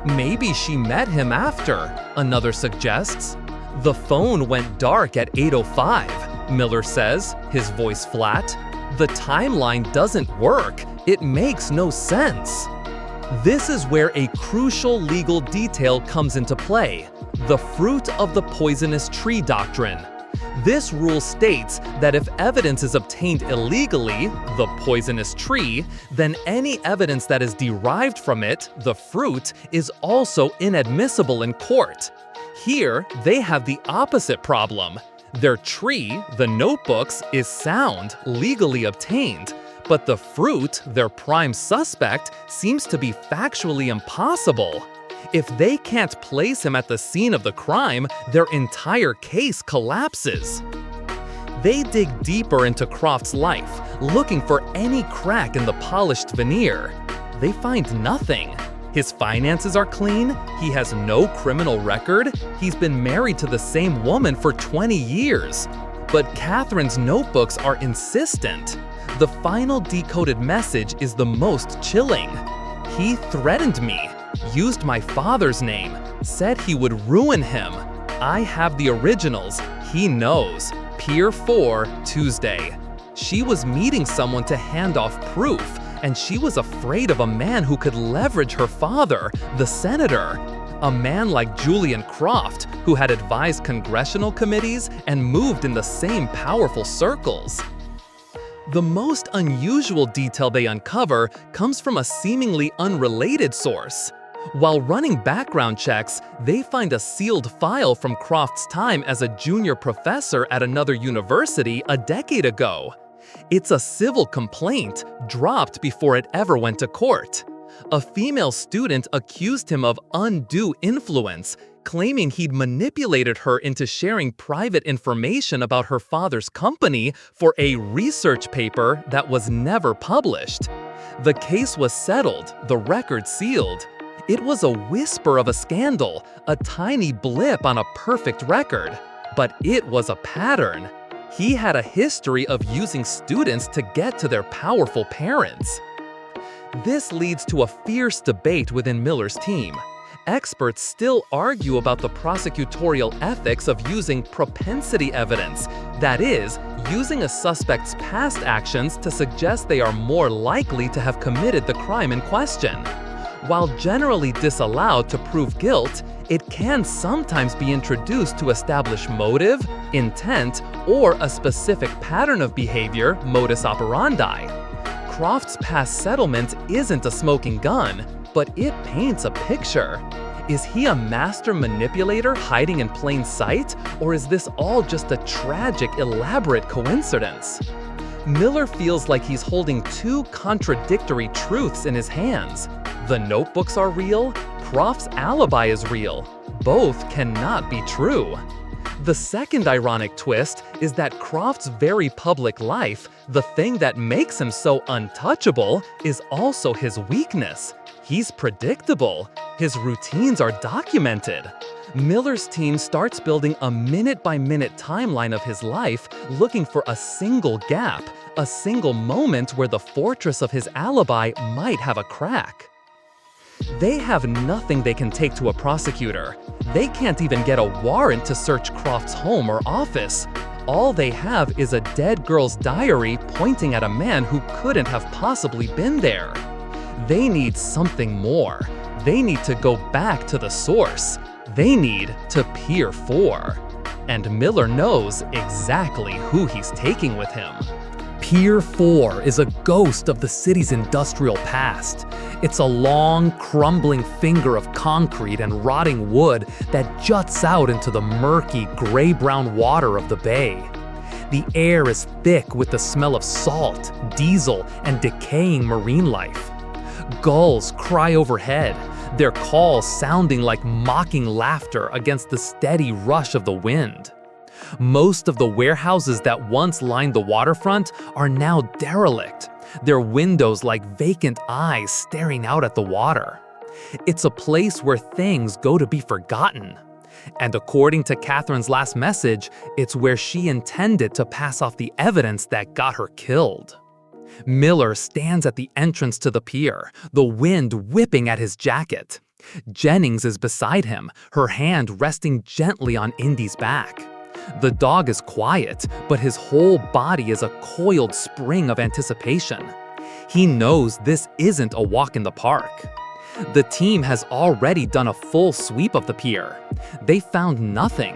Maybe she met him after," another suggests. "The phone went dark at 8:05, Miller says, his voice flat. "The timeline doesn't work. It makes no sense." This is where a crucial legal detail comes into play: the fruit of the poisonous tree doctrine. This rule states that if evidence is obtained illegally, the poisonous tree, then any evidence that is derived from it, the fruit, is also inadmissible in court. Here, they have the opposite problem. Their tree, the notebooks, is sound, legally obtained, but the fruit, their prime suspect, seems to be factually impossible. If they can't place him at the scene of the crime, their entire case collapses. They dig deeper into Croft's life, looking for any crack in the polished veneer. They find nothing. His finances are clean, he has no criminal record, he's been married to the same woman for 20 years. But Catherine's notebooks are insistent. The final decoded message is the most chilling. He threatened me, used my father's name, said he would ruin him. I have the originals. He knows. Pier 4, Tuesday. She was meeting someone to hand off proof, and she was afraid of a man who could leverage her father, the senator. A man like Julian Croft, who had advised congressional committees and moved in the same powerful circles. The most unusual detail they uncover comes from a seemingly unrelated source. While running background checks, they find a sealed file from Croft's time as a junior professor at another university a decade ago. It's a civil complaint, dropped before it ever went to court. A female student accused him of undue influence, claiming he'd manipulated her into sharing private information about her father's company for a research paper that was never published. The case was settled, the record sealed. It was a whisper of a scandal, a tiny blip on a perfect record. But it was a pattern. He had a history of using students to get to their powerful parents. This leads to a fierce debate within Miller's team. Experts still argue about the prosecutorial ethics of using propensity evidence, that is, using a suspect's past actions to suggest they are more likely to have committed the crime in question. While generally disallowed to prove guilt, it can sometimes be introduced to establish motive, intent, or a specific pattern of behavior, modus operandi. Croft's past settlement isn't a smoking gun, but it paints a picture. Is he a master manipulator hiding in plain sight, or is this all just a tragic, elaborate coincidence? Miller feels like he's holding two contradictory truths in his hands. The notebooks are real, Croft's alibi is real. Both cannot be true. The second ironic twist is that Croft's very public life, the thing that makes him so untouchable, is also his weakness. He's predictable. His routines are documented. Miller's team starts building a minute-by-minute timeline of his life, looking for a single gap, a single moment where the fortress of his alibi might have a crack. They have nothing they can take to a prosecutor. They can't even get a warrant to search Croft's home or office. All they have is a dead girl's diary pointing at a man who couldn't have possibly been there. They need something more. They need to go back to the source. They need to Pier 4. And Miller knows exactly who he's taking with him. Pier 4 is a ghost of the city's industrial past. It's a long, crumbling finger of concrete and rotting wood that juts out into the murky, gray-brown water of the bay. The air is thick with the smell of salt, diesel, and decaying marine life. Gulls cry overhead, their calls sounding like mocking laughter against the steady rush of the wind. Most of the warehouses that once lined the waterfront are now derelict, their windows like vacant eyes staring out at the water. It's a place where things go to be forgotten. And according to Catherine's last message, it's where she intended to pass off the evidence that got her killed. Miller stands at the entrance to the pier, the wind whipping at his jacket. Jennings is beside him, her hand resting gently on Indy's back. The dog is quiet, but his whole body is a coiled spring of anticipation. He knows this isn't a walk in the park. The team has already done a full sweep of the pier. They found nothing.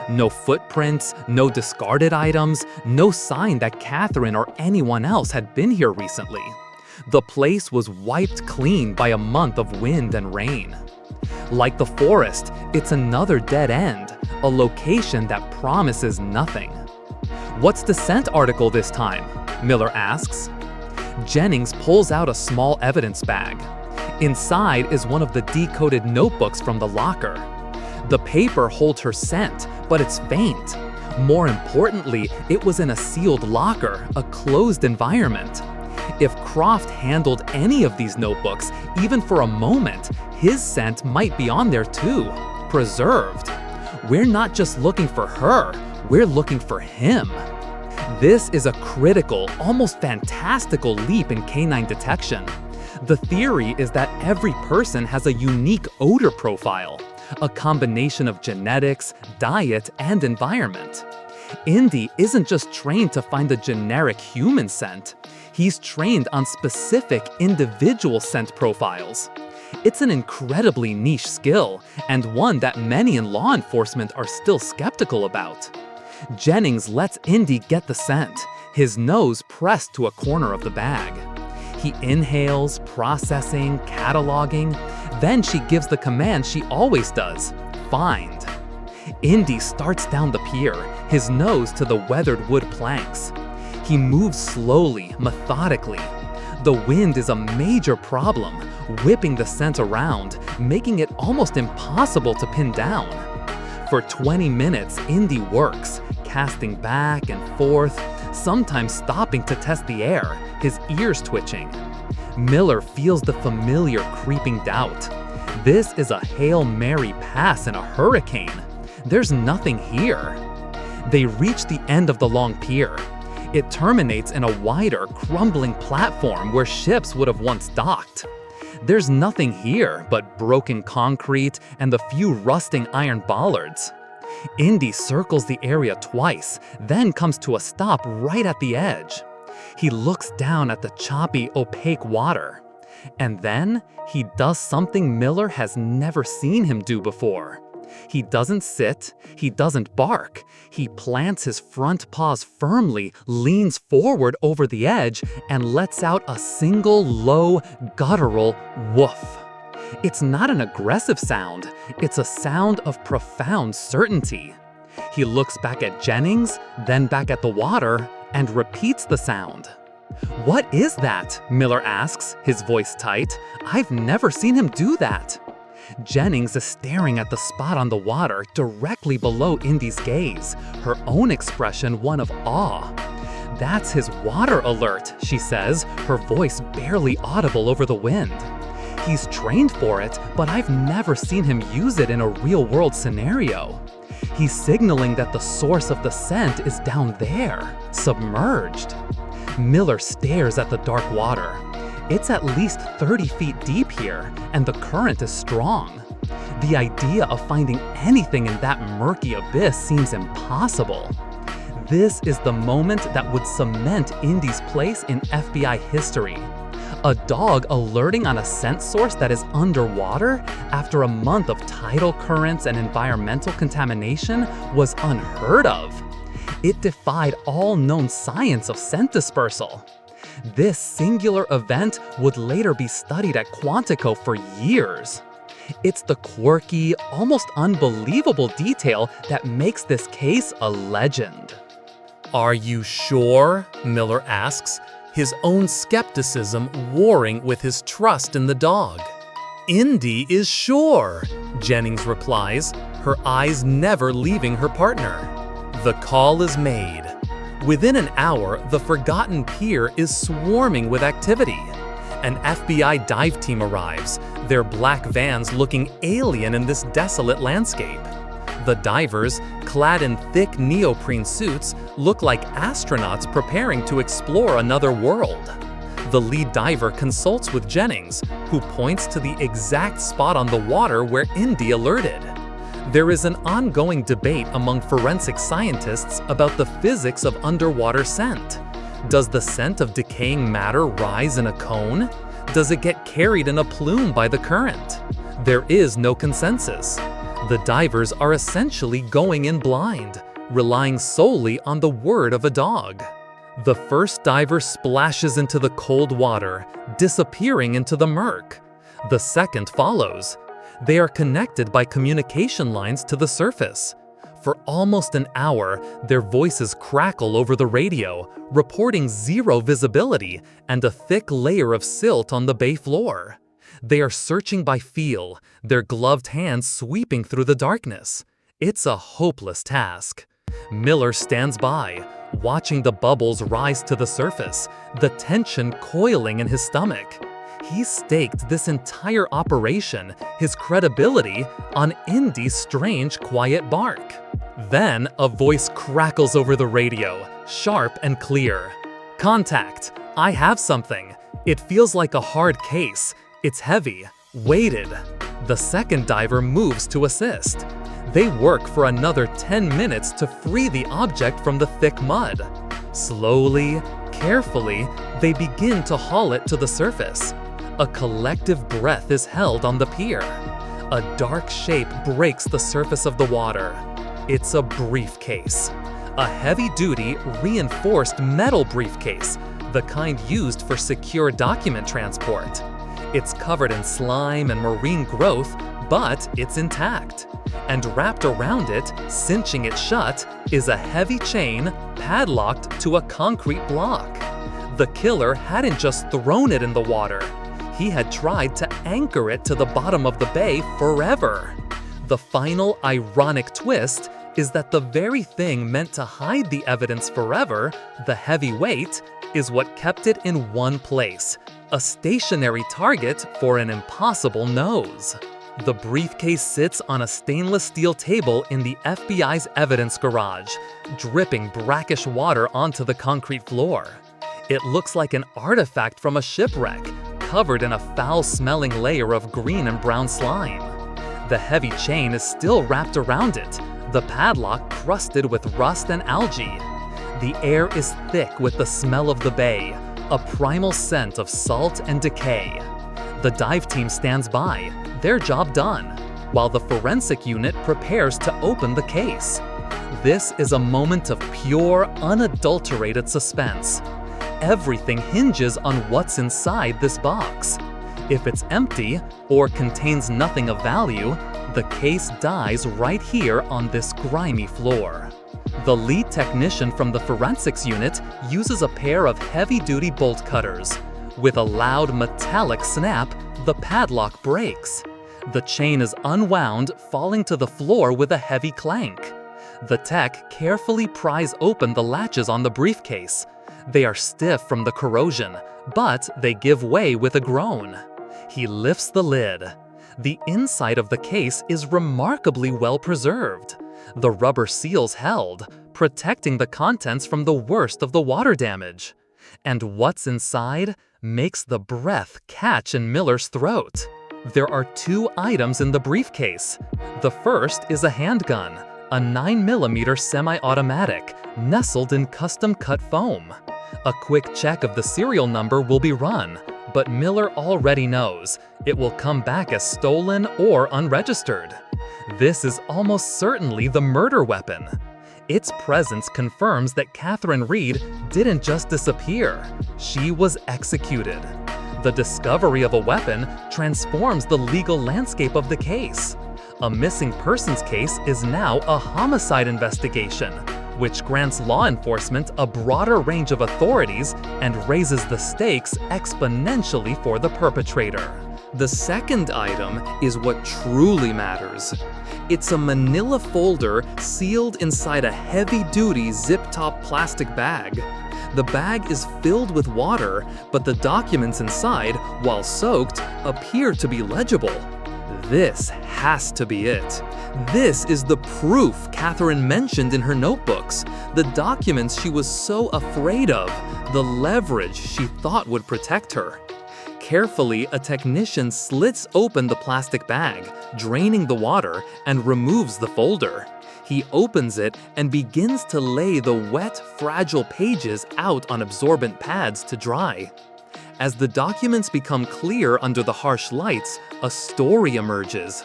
No footprints, no discarded items, no sign that Catherine or anyone else had been here recently. The place was wiped clean by a month of wind and rain. Like the forest, it's another dead end, a location that promises nothing. "What's the scent article this time?" Miller asks. Jennings pulls out a small evidence bag. Inside is one of the decoded notebooks from the locker. The paper holds her scent, but it's faint. More importantly, it was in a sealed locker, a closed environment. If Croft handled any of these notebooks, even for a moment, his scent might be on there too, preserved. We're not just looking for her, We're looking for him. This is a critical, almost fantastical leap in canine detection. The theory is that every person has a unique odor profile, a combination of genetics, diet, and environment. Indy isn't just trained to find a generic human scent. He's trained on specific individual scent profiles. It's an incredibly niche skill, and one that many in law enforcement are still skeptical about. Jennings lets Indy get the scent, his nose pressed to a corner of the bag. He inhales, processing, cataloging. Then she gives the command she always does: find. Indy starts down the pier, his nose to the weathered wood planks. He moves slowly, methodically. The wind is a major problem, whipping the scent around, making it almost impossible to pin down. For 20 minutes, Indy works, casting back and forth, sometimes stopping to test the air, his ears twitching. Miller feels the familiar creeping doubt. This is a Hail Mary pass in a hurricane. There's nothing here. They reach the end of the long pier. It terminates in a wider, crumbling platform where ships would have once docked. There's nothing here but broken concrete and the few rusting iron bollards. Indy circles the area twice, then comes to a stop right at the edge. He looks down at the choppy, opaque water. And then he does something Miller has never seen him do before. He doesn't sit, he doesn't bark. He plants his front paws firmly, leans forward over the edge, and lets out a single low, guttural woof. It's not an aggressive sound, it's a sound of profound certainty. He looks back at Jennings, then back at the water, and repeats the sound. "What is that?" Miller asks, his voice tight. "I've never seen him do that." Jennings is staring at the spot on the water directly below Indy's gaze, her own expression one of awe. "That's his water alert," she says, her voice barely audible over the wind. "He's trained for it, but I've never seen him use it in a real-world scenario. He's signaling that the source of the scent is down there, submerged." Miller stares at the dark water. It's at least 30 feet deep here, and the current is strong. The idea of finding anything in that murky abyss seems impossible. This is the moment that would cement Indy's place in FBI history. A dog alerting on a scent source that is underwater after a month of tidal currents and environmental contamination was unheard of. It defied all known science of scent dispersal. This singular event would later be studied at Quantico for years. It's the quirky, almost unbelievable detail that makes this case a legend. "Are you sure?" Miller asks, his own skepticism warring with his trust in the dog. "Indy is sure," Jennings replies, her eyes never leaving her partner. The call is made. Within an hour, the forgotten pier is swarming with activity. An FBI dive team arrives, their black vans looking alien in this desolate landscape. The divers, clad in thick neoprene suits, look like astronauts preparing to explore another world. The lead diver consults with Jennings, who points to the exact spot on the water where Indy alerted. There is an ongoing debate among forensic scientists about the physics of underwater scent. Does the scent of decaying matter rise in a cone? Does it get carried in a plume by the current? There is no consensus. The divers are essentially going in blind, relying solely on the word of a dog. The first diver splashes into the cold water, disappearing into the murk. The second follows. They are connected by communication lines to the surface. For almost an hour, their voices crackle over the radio, reporting zero visibility and a thick layer of silt on the bay floor. They are searching by feel, their gloved hands sweeping through the darkness. It's a hopeless task. Miller stands by, watching the bubbles rise to the surface, the tension coiling in his stomach. He staked this entire operation, his credibility, on Indy's strange, quiet bark. Then, a voice crackles over the radio, sharp and clear. "Contact! I have something. It feels like a hard case. It's heavy, weighted." The second diver moves to assist. They work for another 10 minutes to free the object from the thick mud. Slowly, carefully, they begin to haul it to the surface. A collective breath is held on the pier. A dark shape breaks the surface of the water. It's a briefcase. A heavy-duty, reinforced metal briefcase, the kind used for secure document transport. It's covered in slime and marine growth, but it's intact. And wrapped around it, cinching it shut, is a heavy chain padlocked to a concrete block. The killer hadn't just thrown it in the water. He had tried to anchor it to the bottom of the bay forever. The final ironic twist is that the very thing meant to hide the evidence forever, the heavy weight, is what kept it in one place, a stationary target for an impossible nose. The briefcase sits on a stainless steel table in the FBI's evidence garage, dripping brackish water onto the concrete floor. It looks like an artifact from a shipwreck, covered in a foul-smelling layer of green and brown slime. The heavy chain is still wrapped around it, the padlock crusted with rust and algae. The air is thick with the smell of the bay, a primal scent of salt and decay. The dive team stands by, their job done, while the forensic unit prepares to open the case. This is a moment of pure, unadulterated suspense. Everything hinges on what's inside this box. If it's empty or contains nothing of value, the case dies right here on this grimy floor. The lead technician from the forensics unit uses a pair of heavy-duty bolt cutters. With a loud metallic snap, the padlock breaks. The chain is unwound, falling to the floor with a heavy clank. The tech carefully pries open the latches on the briefcase. They are stiff from the corrosion, but they give way with a groan. He lifts the lid. The inside of the case is remarkably well preserved. The rubber seals held, protecting the contents from the worst of the water damage. And what's inside makes the breath catch in Miller's throat. There are two items in the briefcase. The first is a handgun, a 9mm semi-automatic, nestled in custom-cut foam. A quick check of the serial number will be run, but Miller already knows it will come back as stolen or unregistered. This is almost certainly the murder weapon. Its presence confirms that Catherine Reed didn't just disappear, she was executed. The discovery of a weapon transforms the legal landscape of the case. A missing persons case is now a homicide investigation, which grants law enforcement a broader range of authorities and raises the stakes exponentially for the perpetrator. The second item is what truly matters. It's a manila folder sealed inside a heavy-duty zip-top plastic bag. The bag is filled with water, but the documents inside, while soaked, appear to be legible. This has to be it. This is the proof Catherine mentioned in her notebooks, the documents she was so afraid of, the leverage she thought would protect her. Carefully, a technician slits open the plastic bag, draining the water, and removes the folder. He opens it and begins to lay the wet, fragile pages out on absorbent pads to dry. As the documents become clear under the harsh lights, a story emerges.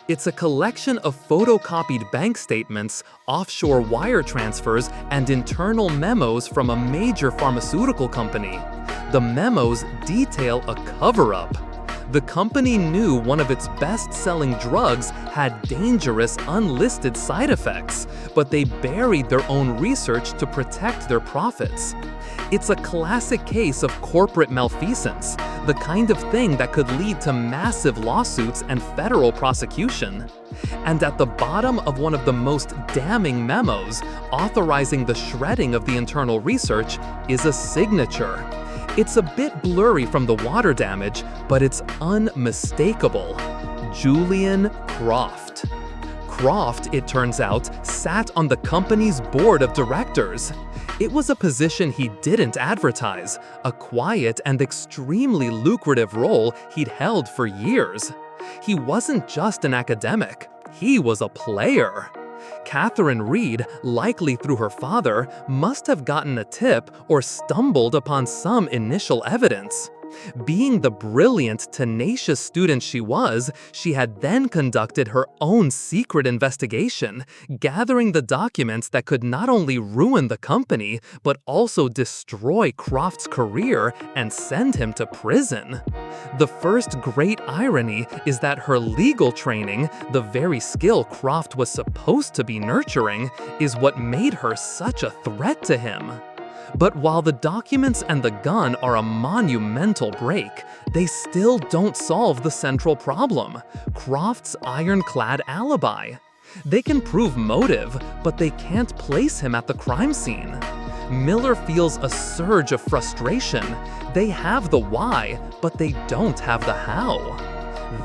It's a collection of photocopied bank statements, offshore wire transfers, and internal memos from a major pharmaceutical company. The memos detail a cover-up. The company knew one of its best-selling drugs had dangerous, unlisted side effects, but they buried their own research to protect their profits. It's a classic case of corporate malfeasance, the kind of thing that could lead to massive lawsuits and federal prosecution. And at the bottom of one of the most damning memos, authorizing the shredding of the internal research, is a signature. It's a bit blurry from the water damage, but it's unmistakable. Julian Croft. Croft, it turns out, sat on the company's board of directors. It was a position he didn't advertise, a quiet and extremely lucrative role he'd held for years. He wasn't just an academic, he was a player. Catherine Reed, likely through her father, must have gotten a tip or stumbled upon some initial evidence. Being the brilliant, tenacious student she was, she had then conducted her own secret investigation, gathering the documents that could not only ruin the company, but also destroy Croft's career and send him to prison. The first great irony is that her legal training, the very skill Croft was supposed to be nurturing, is what made her such a threat to him. But while the documents and the gun are a monumental break, they still don't solve the central problem: Croft's ironclad alibi. They can prove motive, but they can't place him at the crime scene. Miller feels a surge of frustration. They have the why, but they don't have the how.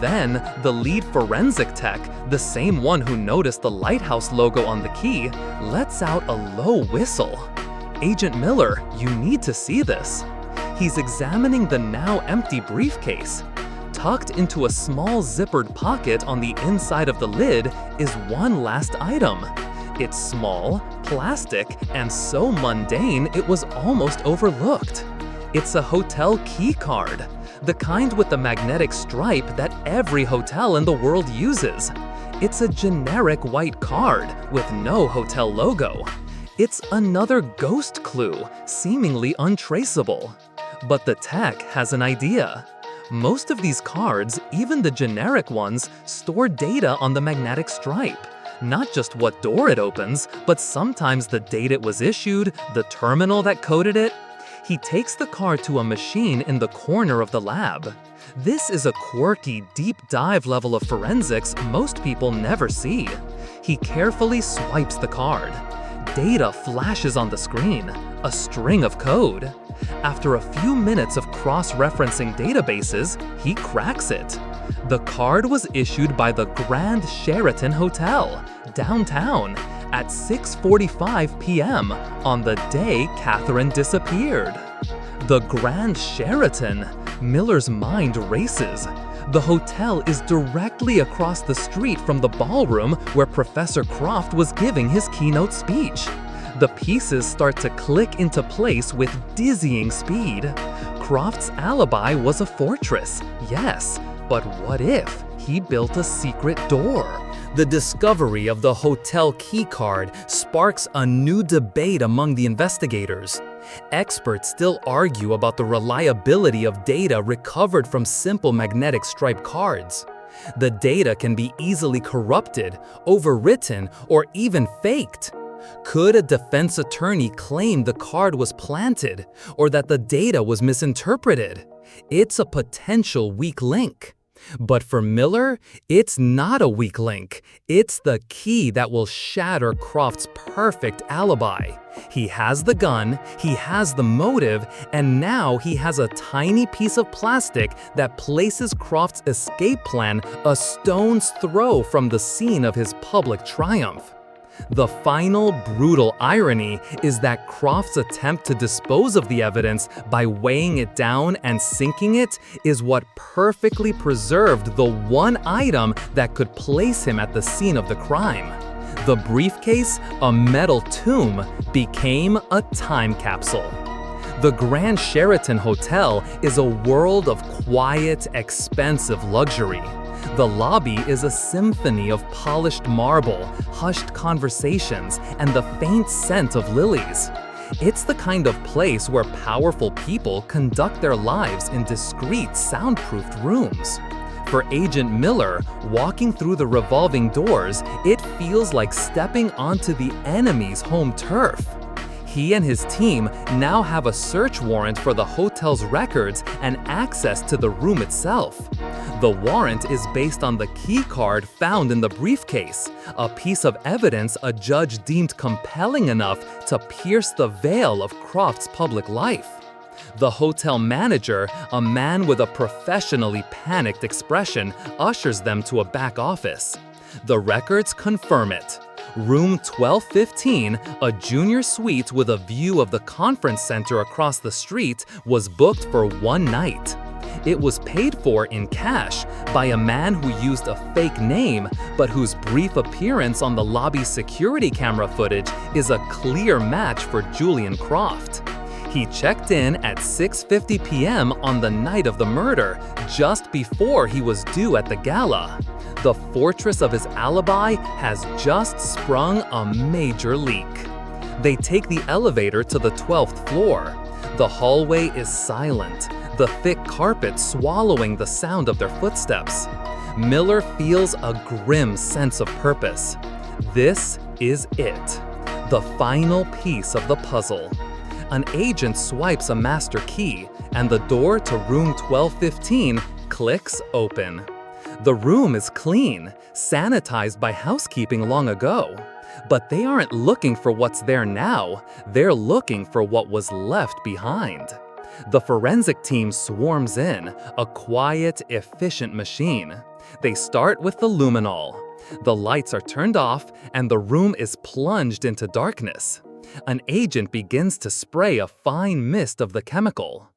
Then, the lead forensic tech, the same one who noticed the lighthouse logo on the key, lets out a low whistle. Agent Miller, you need to see this. He's examining the now empty briefcase. Tucked into a small zippered pocket on the inside of the lid is one last item. It's small, plastic, and so mundane it was almost overlooked. It's a hotel key card, the kind with the magnetic stripe that every hotel in the world uses. It's a generic white card with no hotel logo. It's another ghost clue, seemingly untraceable. But the tech has an idea. Most of these cards, even the generic ones, store data on the magnetic stripe. Not just what door it opens, but sometimes the date it was issued, the terminal that coded it. He takes the card to a machine in the corner of the lab. This is a quirky, deep dive level of forensics most people never see. He carefully swipes the card. Data flashes on the screen, a string of code. After a few minutes of cross-referencing databases, he cracks it. The card was issued by the Grand Sheraton Hotel, downtown, at 6:45 p.m. on the day Catherine disappeared. The Grand Sheraton? Miller's mind races. The hotel is directly across the street from the ballroom where Professor Croft was giving his keynote speech. The pieces start to click into place with dizzying speed. Croft's alibi was a fortress, yes, but what if he built a secret door? The discovery of the hotel key card sparks a new debate among the investigators. Experts still argue about the reliability of data recovered from simple magnetic stripe cards. The data can be easily corrupted, overwritten, or even faked. Could a defense attorney claim the card was planted, or that the data was misinterpreted? It's a potential weak link. But for Miller, it's not a weak link. It's the key that will shatter Croft's perfect alibi. He has the gun, he has the motive, and now he has a tiny piece of plastic that places Croft's escape plan a stone's throw from the scene of his public triumph. The final brutal irony is that Croft's attempt to dispose of the evidence by weighing it down and sinking it is what perfectly preserved the one item that could place him at the scene of the crime. The briefcase, a metal tomb, became a time capsule. The Grand Sheraton Hotel is a world of quiet, expensive luxury. The lobby is a symphony of polished marble, hushed conversations, and the faint scent of lilies. It's the kind of place where powerful people conduct their lives in discreet, soundproofed rooms. For Agent Miller, walking through the revolving doors, it feels like stepping onto the enemy's home turf. He and his team now have a search warrant for the hotel's records and access to the room itself. The warrant is based on the key card found in the briefcase, a piece of evidence a judge deemed compelling enough to pierce the veil of Croft's public life. The hotel manager, a man with a professionally panicked expression, ushers them to a back office. The records confirm it. Room 1215, a junior suite with a view of the conference center across the street, was booked for one night. It was paid for in cash by a man who used a fake name, but whose brief appearance on the lobby security camera footage is a clear match for Julian Croft. He checked in at 6:50 p.m. on the night of the murder, just before he was due at the gala. The fortress of his alibi has just sprung a major leak. They take the elevator to the 12th floor. The hallway is silent, the thick carpet swallowing the sound of their footsteps. Miller feels a grim sense of purpose. This is it, the final piece of the puzzle. An agent swipes a master key, and the door to room 1215 clicks open. The room is clean, sanitized by housekeeping long ago. But they aren't looking for what's there now, they're looking for what was left behind. The forensic team swarms in, a quiet, efficient machine. They start with the luminol. The lights are turned off, and the room is plunged into darkness. An agent begins to spray a fine mist of the chemical.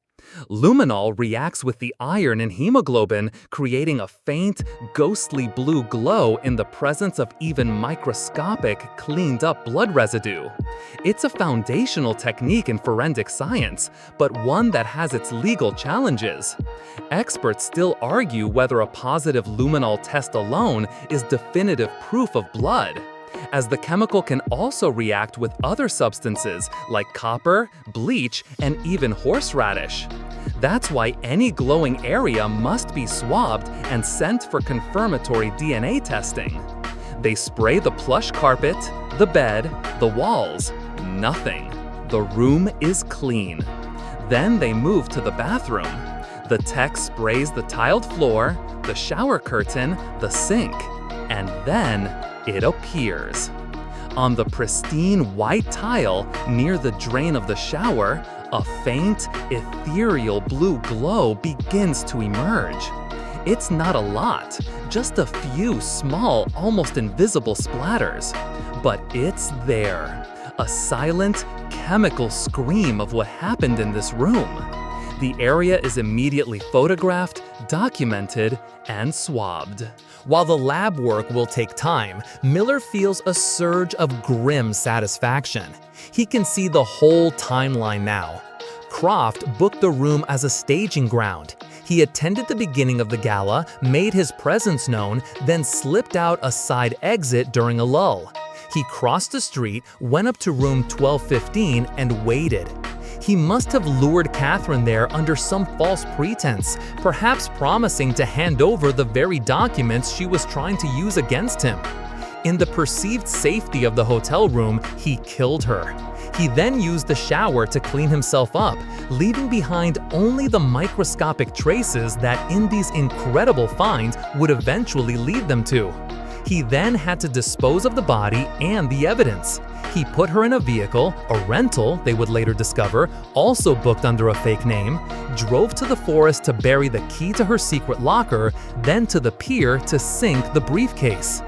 Luminol reacts with the iron in hemoglobin, creating a faint, ghostly blue glow in the presence of even microscopic, cleaned-up blood residue. It's a foundational technique in forensic science, but one that has its legal challenges. Experts still argue whether a positive luminol test alone is definitive proof of blood, as the chemical can also react with other substances like copper, bleach, and even horseradish. That's why any glowing area must be swabbed and sent for confirmatory DNA testing. They spray the plush carpet, the bed, the walls. Nothing. The room is clean. Then they move to the bathroom. The tech sprays the tiled floor, the shower curtain, the sink, and then it appears. On the pristine white tile near the drain of the shower, a faint, ethereal blue glow begins to emerge. It's not a lot, just a few small, almost invisible splatters. But it's there, a silent, chemical scream of what happened in this room. The area is immediately photographed, documented, and swabbed. While the lab work will take time, Miller feels a surge of grim satisfaction. He can see the whole timeline now. Croft booked the room as a staging ground. He attended the beginning of the gala, made his presence known, then slipped out a side exit during a lull. He crossed the street, went up to room 1215, and waited. He must have lured Catherine there under some false pretense, perhaps promising to hand over the very documents she was trying to use against him. In the perceived safety of the hotel room, he killed her. He then used the shower to clean himself up, leaving behind only the microscopic traces that Indy's incredible find would eventually lead them to. He then had to dispose of the body and the evidence. He put her in a vehicle, a rental they would later discover, also booked under a fake name, drove to the forest to bury the key to her secret locker, then to the pier to sink the briefcase.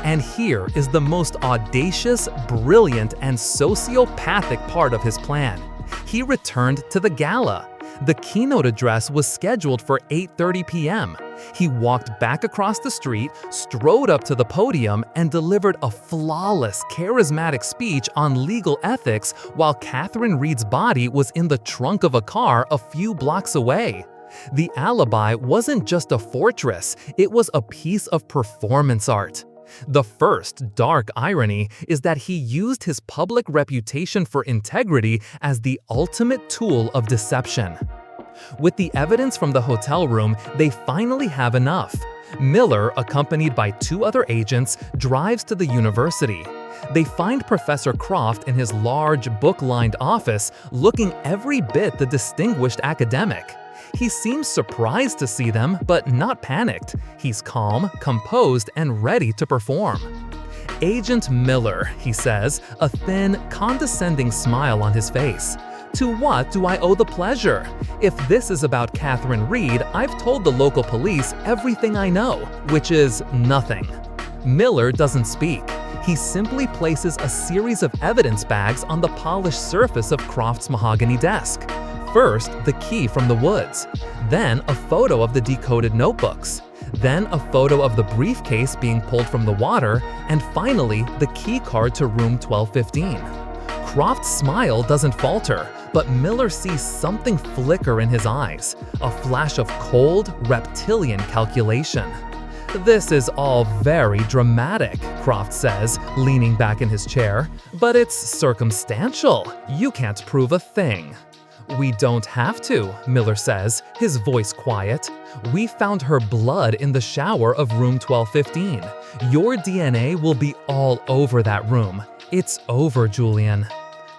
And here is the most audacious, brilliant, and sociopathic part of his plan. He returned to the gala. The keynote address was scheduled for 8:30 p.m. He walked back across the street, strode up to the podium, and delivered a flawless, charismatic speech on legal ethics while Catherine Reed's body was in the trunk of a car a few blocks away. The alibi wasn't just a fortress, it was a piece of performance art. The first dark irony is that he used his public reputation for integrity as the ultimate tool of deception. With the evidence from the hotel room, they finally have enough. Miller, accompanied by 2 other agents, drives to the university. They find Professor Croft in his large, book-lined office, looking every bit the distinguished academic. He seems surprised to see them, but not panicked. He's calm, composed, and ready to perform. "Agent Miller," he says, a thin, condescending smile on his face. "To what do I owe the pleasure? If this is about Catherine Reed, I've told the local police everything I know, which is nothing." Miller doesn't speak. He simply places a series of evidence bags on the polished surface of Croft's mahogany desk. First, the key from the woods, then a photo of the decoded notebooks, then a photo of the briefcase being pulled from the water, and finally, the key card to room 1215. Croft's smile doesn't falter, but Miller sees something flicker in his eyes, a flash of cold, reptilian calculation. "This is all very dramatic," Croft says, leaning back in his chair, "but it's circumstantial. You can't prove a thing." "We don't have to," Miller says, his voice quiet. "We found her blood in the shower of room 1215. Your DNA will be all over that room. It's over, Julian."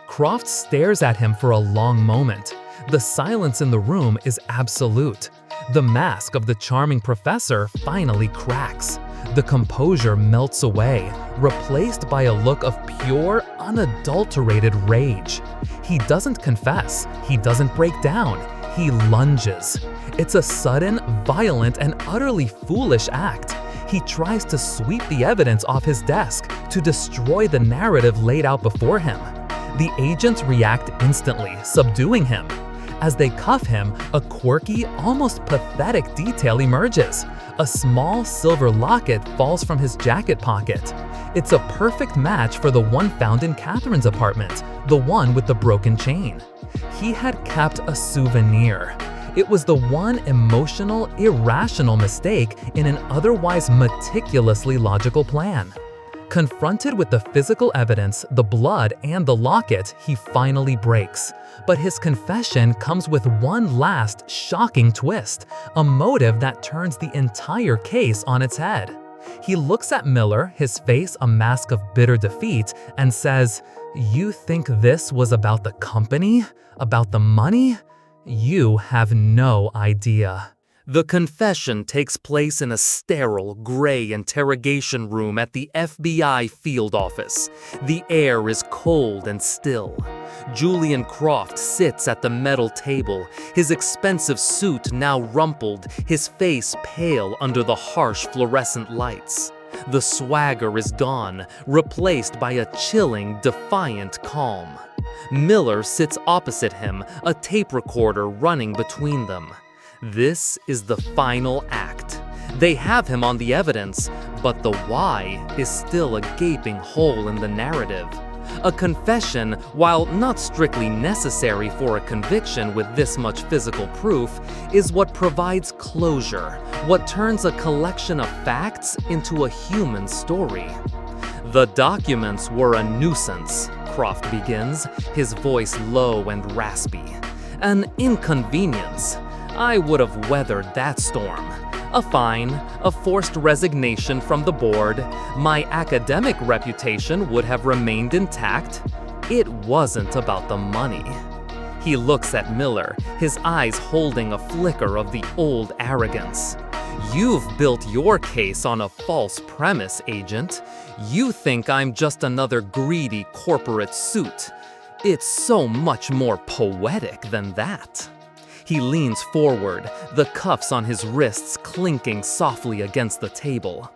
Croft stares at him for a long moment. The silence in the room is absolute. The mask of the charming professor finally cracks. The composure melts away, replaced by a look of pure, unadulterated rage. He doesn't confess, he doesn't break down, he lunges. It's a sudden, violent, and utterly foolish act. He tries to sweep the evidence off his desk, to destroy the narrative laid out before him. The agents react instantly, subduing him. As they cuff him, a quirky, almost pathetic detail emerges. A small silver locket falls from his jacket pocket. It's a perfect match for the one found in Catherine's apartment, the one with the broken chain. He had kept a souvenir. It was the one emotional, irrational mistake in an otherwise meticulously logical plan. Confronted with the physical evidence, the blood, and the locket, he finally breaks. But his confession comes with one last, shocking twist, a motive that turns the entire case on its head. He looks at Miller, his face a mask of bitter defeat, and says, "You think this was about the company? About the money? You have no idea." The confession takes place in a sterile, gray interrogation room at the FBI field office. The air is cold and still. Julian Croft sits at the metal table, his expensive suit now rumpled, his face pale under the harsh fluorescent lights. The swagger is gone, replaced by a chilling, defiant calm. Miller sits opposite him, a tape recorder running between them. This is the final act. They have him on the evidence, but the why is still a gaping hole in the narrative. A confession, while not strictly necessary for a conviction with this much physical proof, is what provides closure, what turns a collection of facts into a human story. "The documents were a nuisance," Croft begins, his voice low and raspy. "An inconvenience. I would have weathered that storm. A fine, a forced resignation from the board, my academic reputation would have remained intact. It wasn't about the money." He looks at Miller, his eyes holding a flicker of the old arrogance. "You've built your case on a false premise, agent. You think I'm just another greedy corporate suit. It's so much more poetic than that." He leans forward, the cuffs on his wrists clinking softly against the table.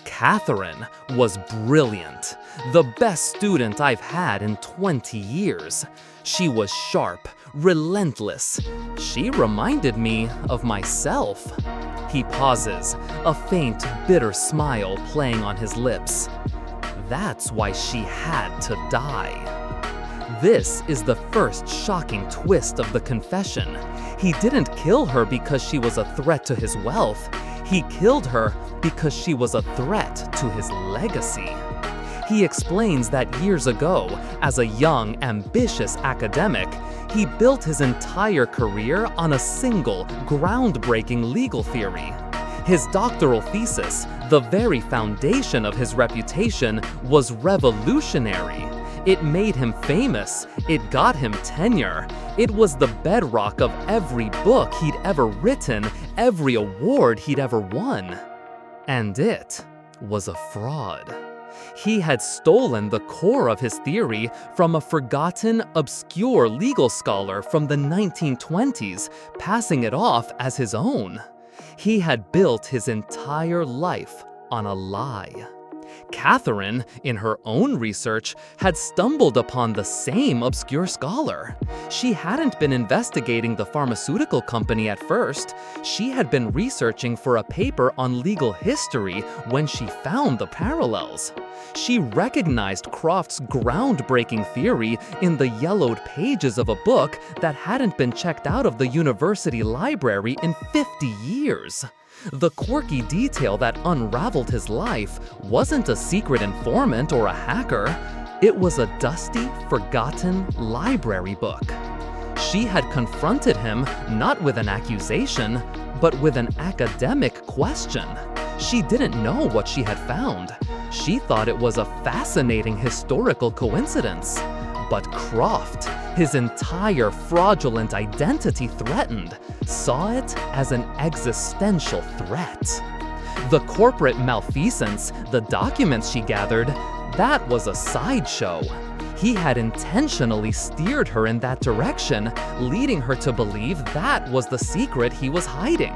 "Catherine was brilliant, the best student I've had in 20 years. She was sharp, relentless. She reminded me of myself." He pauses, a faint, bitter smile playing on his lips. "That's why she had to die." This is the first shocking twist of the confession. He didn't kill her because she was a threat to his wealth. He killed her because she was a threat to his legacy. He explains that years ago, as a young, ambitious academic, he built his entire career on a single, groundbreaking legal theory. His doctoral thesis, the very foundation of his reputation, was revolutionary. It made him famous, it got him tenure, it was the bedrock of every book he'd ever written, every award he'd ever won. And it was a fraud. He had stolen the core of his theory from a forgotten, obscure legal scholar from the 1920s, passing it off as his own. He had built his entire life on a lie. Catherine, in her own research, had stumbled upon the same obscure scholar. She hadn't been investigating the pharmaceutical company at first. She had been researching for a paper on legal history when she found the parallels. She recognized Croft's groundbreaking theory in the yellowed pages of a book that hadn't been checked out of the university library in 50 years. The quirky detail that unraveled his life wasn't a secret informant or a hacker. It was a dusty, forgotten library book. She had confronted him not with an accusation, but with an academic question. She didn't know what she had found. She thought it was a fascinating historical coincidence. But Croft, his entire fraudulent identity threatened, saw it as an existential threat. The corporate malfeasance, the documents she gathered, that was a sideshow. He had intentionally steered her in that direction, leading her to believe that was the secret he was hiding.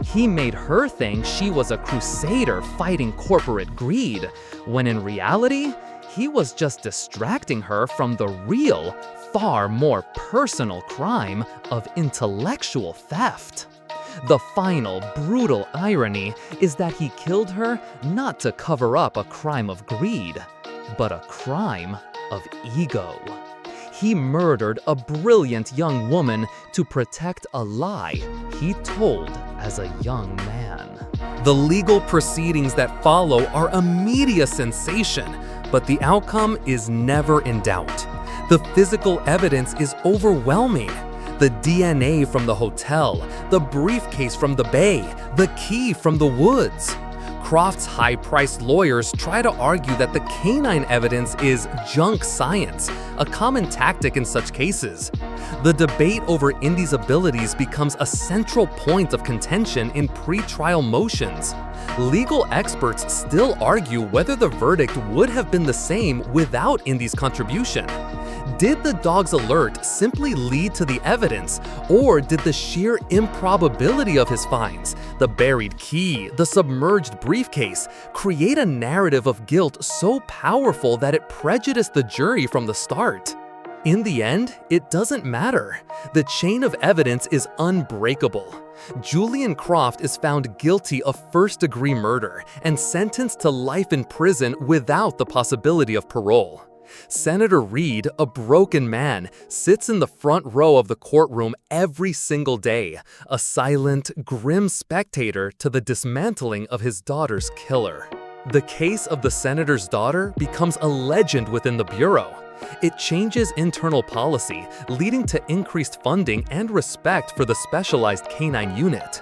He made her think she was a crusader fighting corporate greed, when in reality, he was just distracting her from the real, far more personal crime of intellectual theft. The final, brutal irony is that he killed her not to cover up a crime of greed, but a crime of ego. He murdered a brilliant young woman to protect a lie he told as a young man. The legal proceedings that follow are a media sensation, but the outcome is never in doubt. The physical evidence is overwhelming. The DNA from the hotel, the briefcase from the bay, the key from the woods. Croft's high-priced lawyers try to argue that the canine evidence is junk science, a common tactic in such cases. The debate over Indy's abilities becomes a central point of contention in pre-trial motions. Legal experts still argue whether the verdict would have been the same without Indy's contribution. Did the dog's alert simply lead to the evidence, or did the sheer improbability of his finds, the buried key, the submerged briefcase, create a narrative of guilt so powerful that it prejudiced the jury from the start? In the end, it doesn't matter. The chain of evidence is unbreakable. Julian Croft is found guilty of first-degree murder and sentenced to life in prison without the possibility of parole. Senator Reed, a broken man, sits in the front row of the courtroom every single day, a silent, grim spectator to the dismantling of his daughter's killer. The case of the senator's daughter becomes a legend within the Bureau. It changes internal policy, leading to increased funding and respect for the specialized canine unit.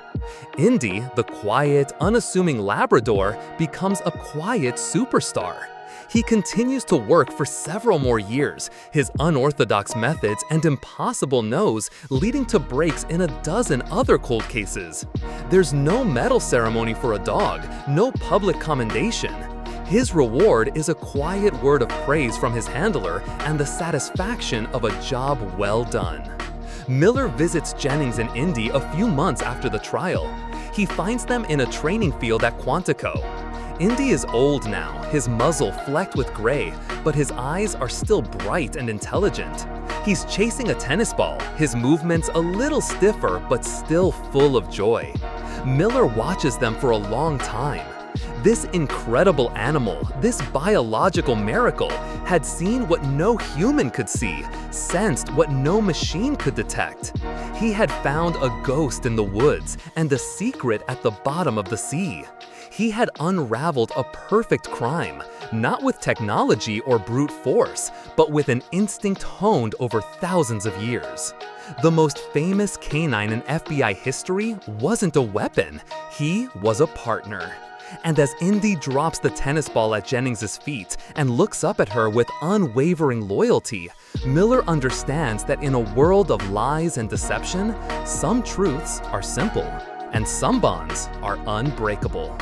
Indy, the quiet, unassuming Labrador, becomes a quiet superstar. He continues to work for several more years, his unorthodox methods and impossible no's leading to breaks in a dozen other cold cases. There's no medal ceremony for a dog, no public commendation. His reward is a quiet word of praise from his handler and the satisfaction of a job well done. Miller visits Jennings and Indy a few months after the trial. He finds them in a training field at Quantico. Indy is old now, his muzzle flecked with gray, but his eyes are still bright and intelligent. He's chasing a tennis ball, his movements a little stiffer but still full of joy. Miller watches them for a long time. This incredible animal, this biological miracle, had seen what no human could see, sensed what no machine could detect. He had found a ghost in the woods and a secret at the bottom of the sea. He had unraveled a perfect crime, not with technology or brute force, but with an instinct honed over thousands of years. The most famous canine in FBI history wasn't a weapon, he was a partner. And as Indy drops the tennis ball at Jennings' feet and looks up at her with unwavering loyalty, Miller understands that in a world of lies and deception, some truths are simple, and some bonds are unbreakable.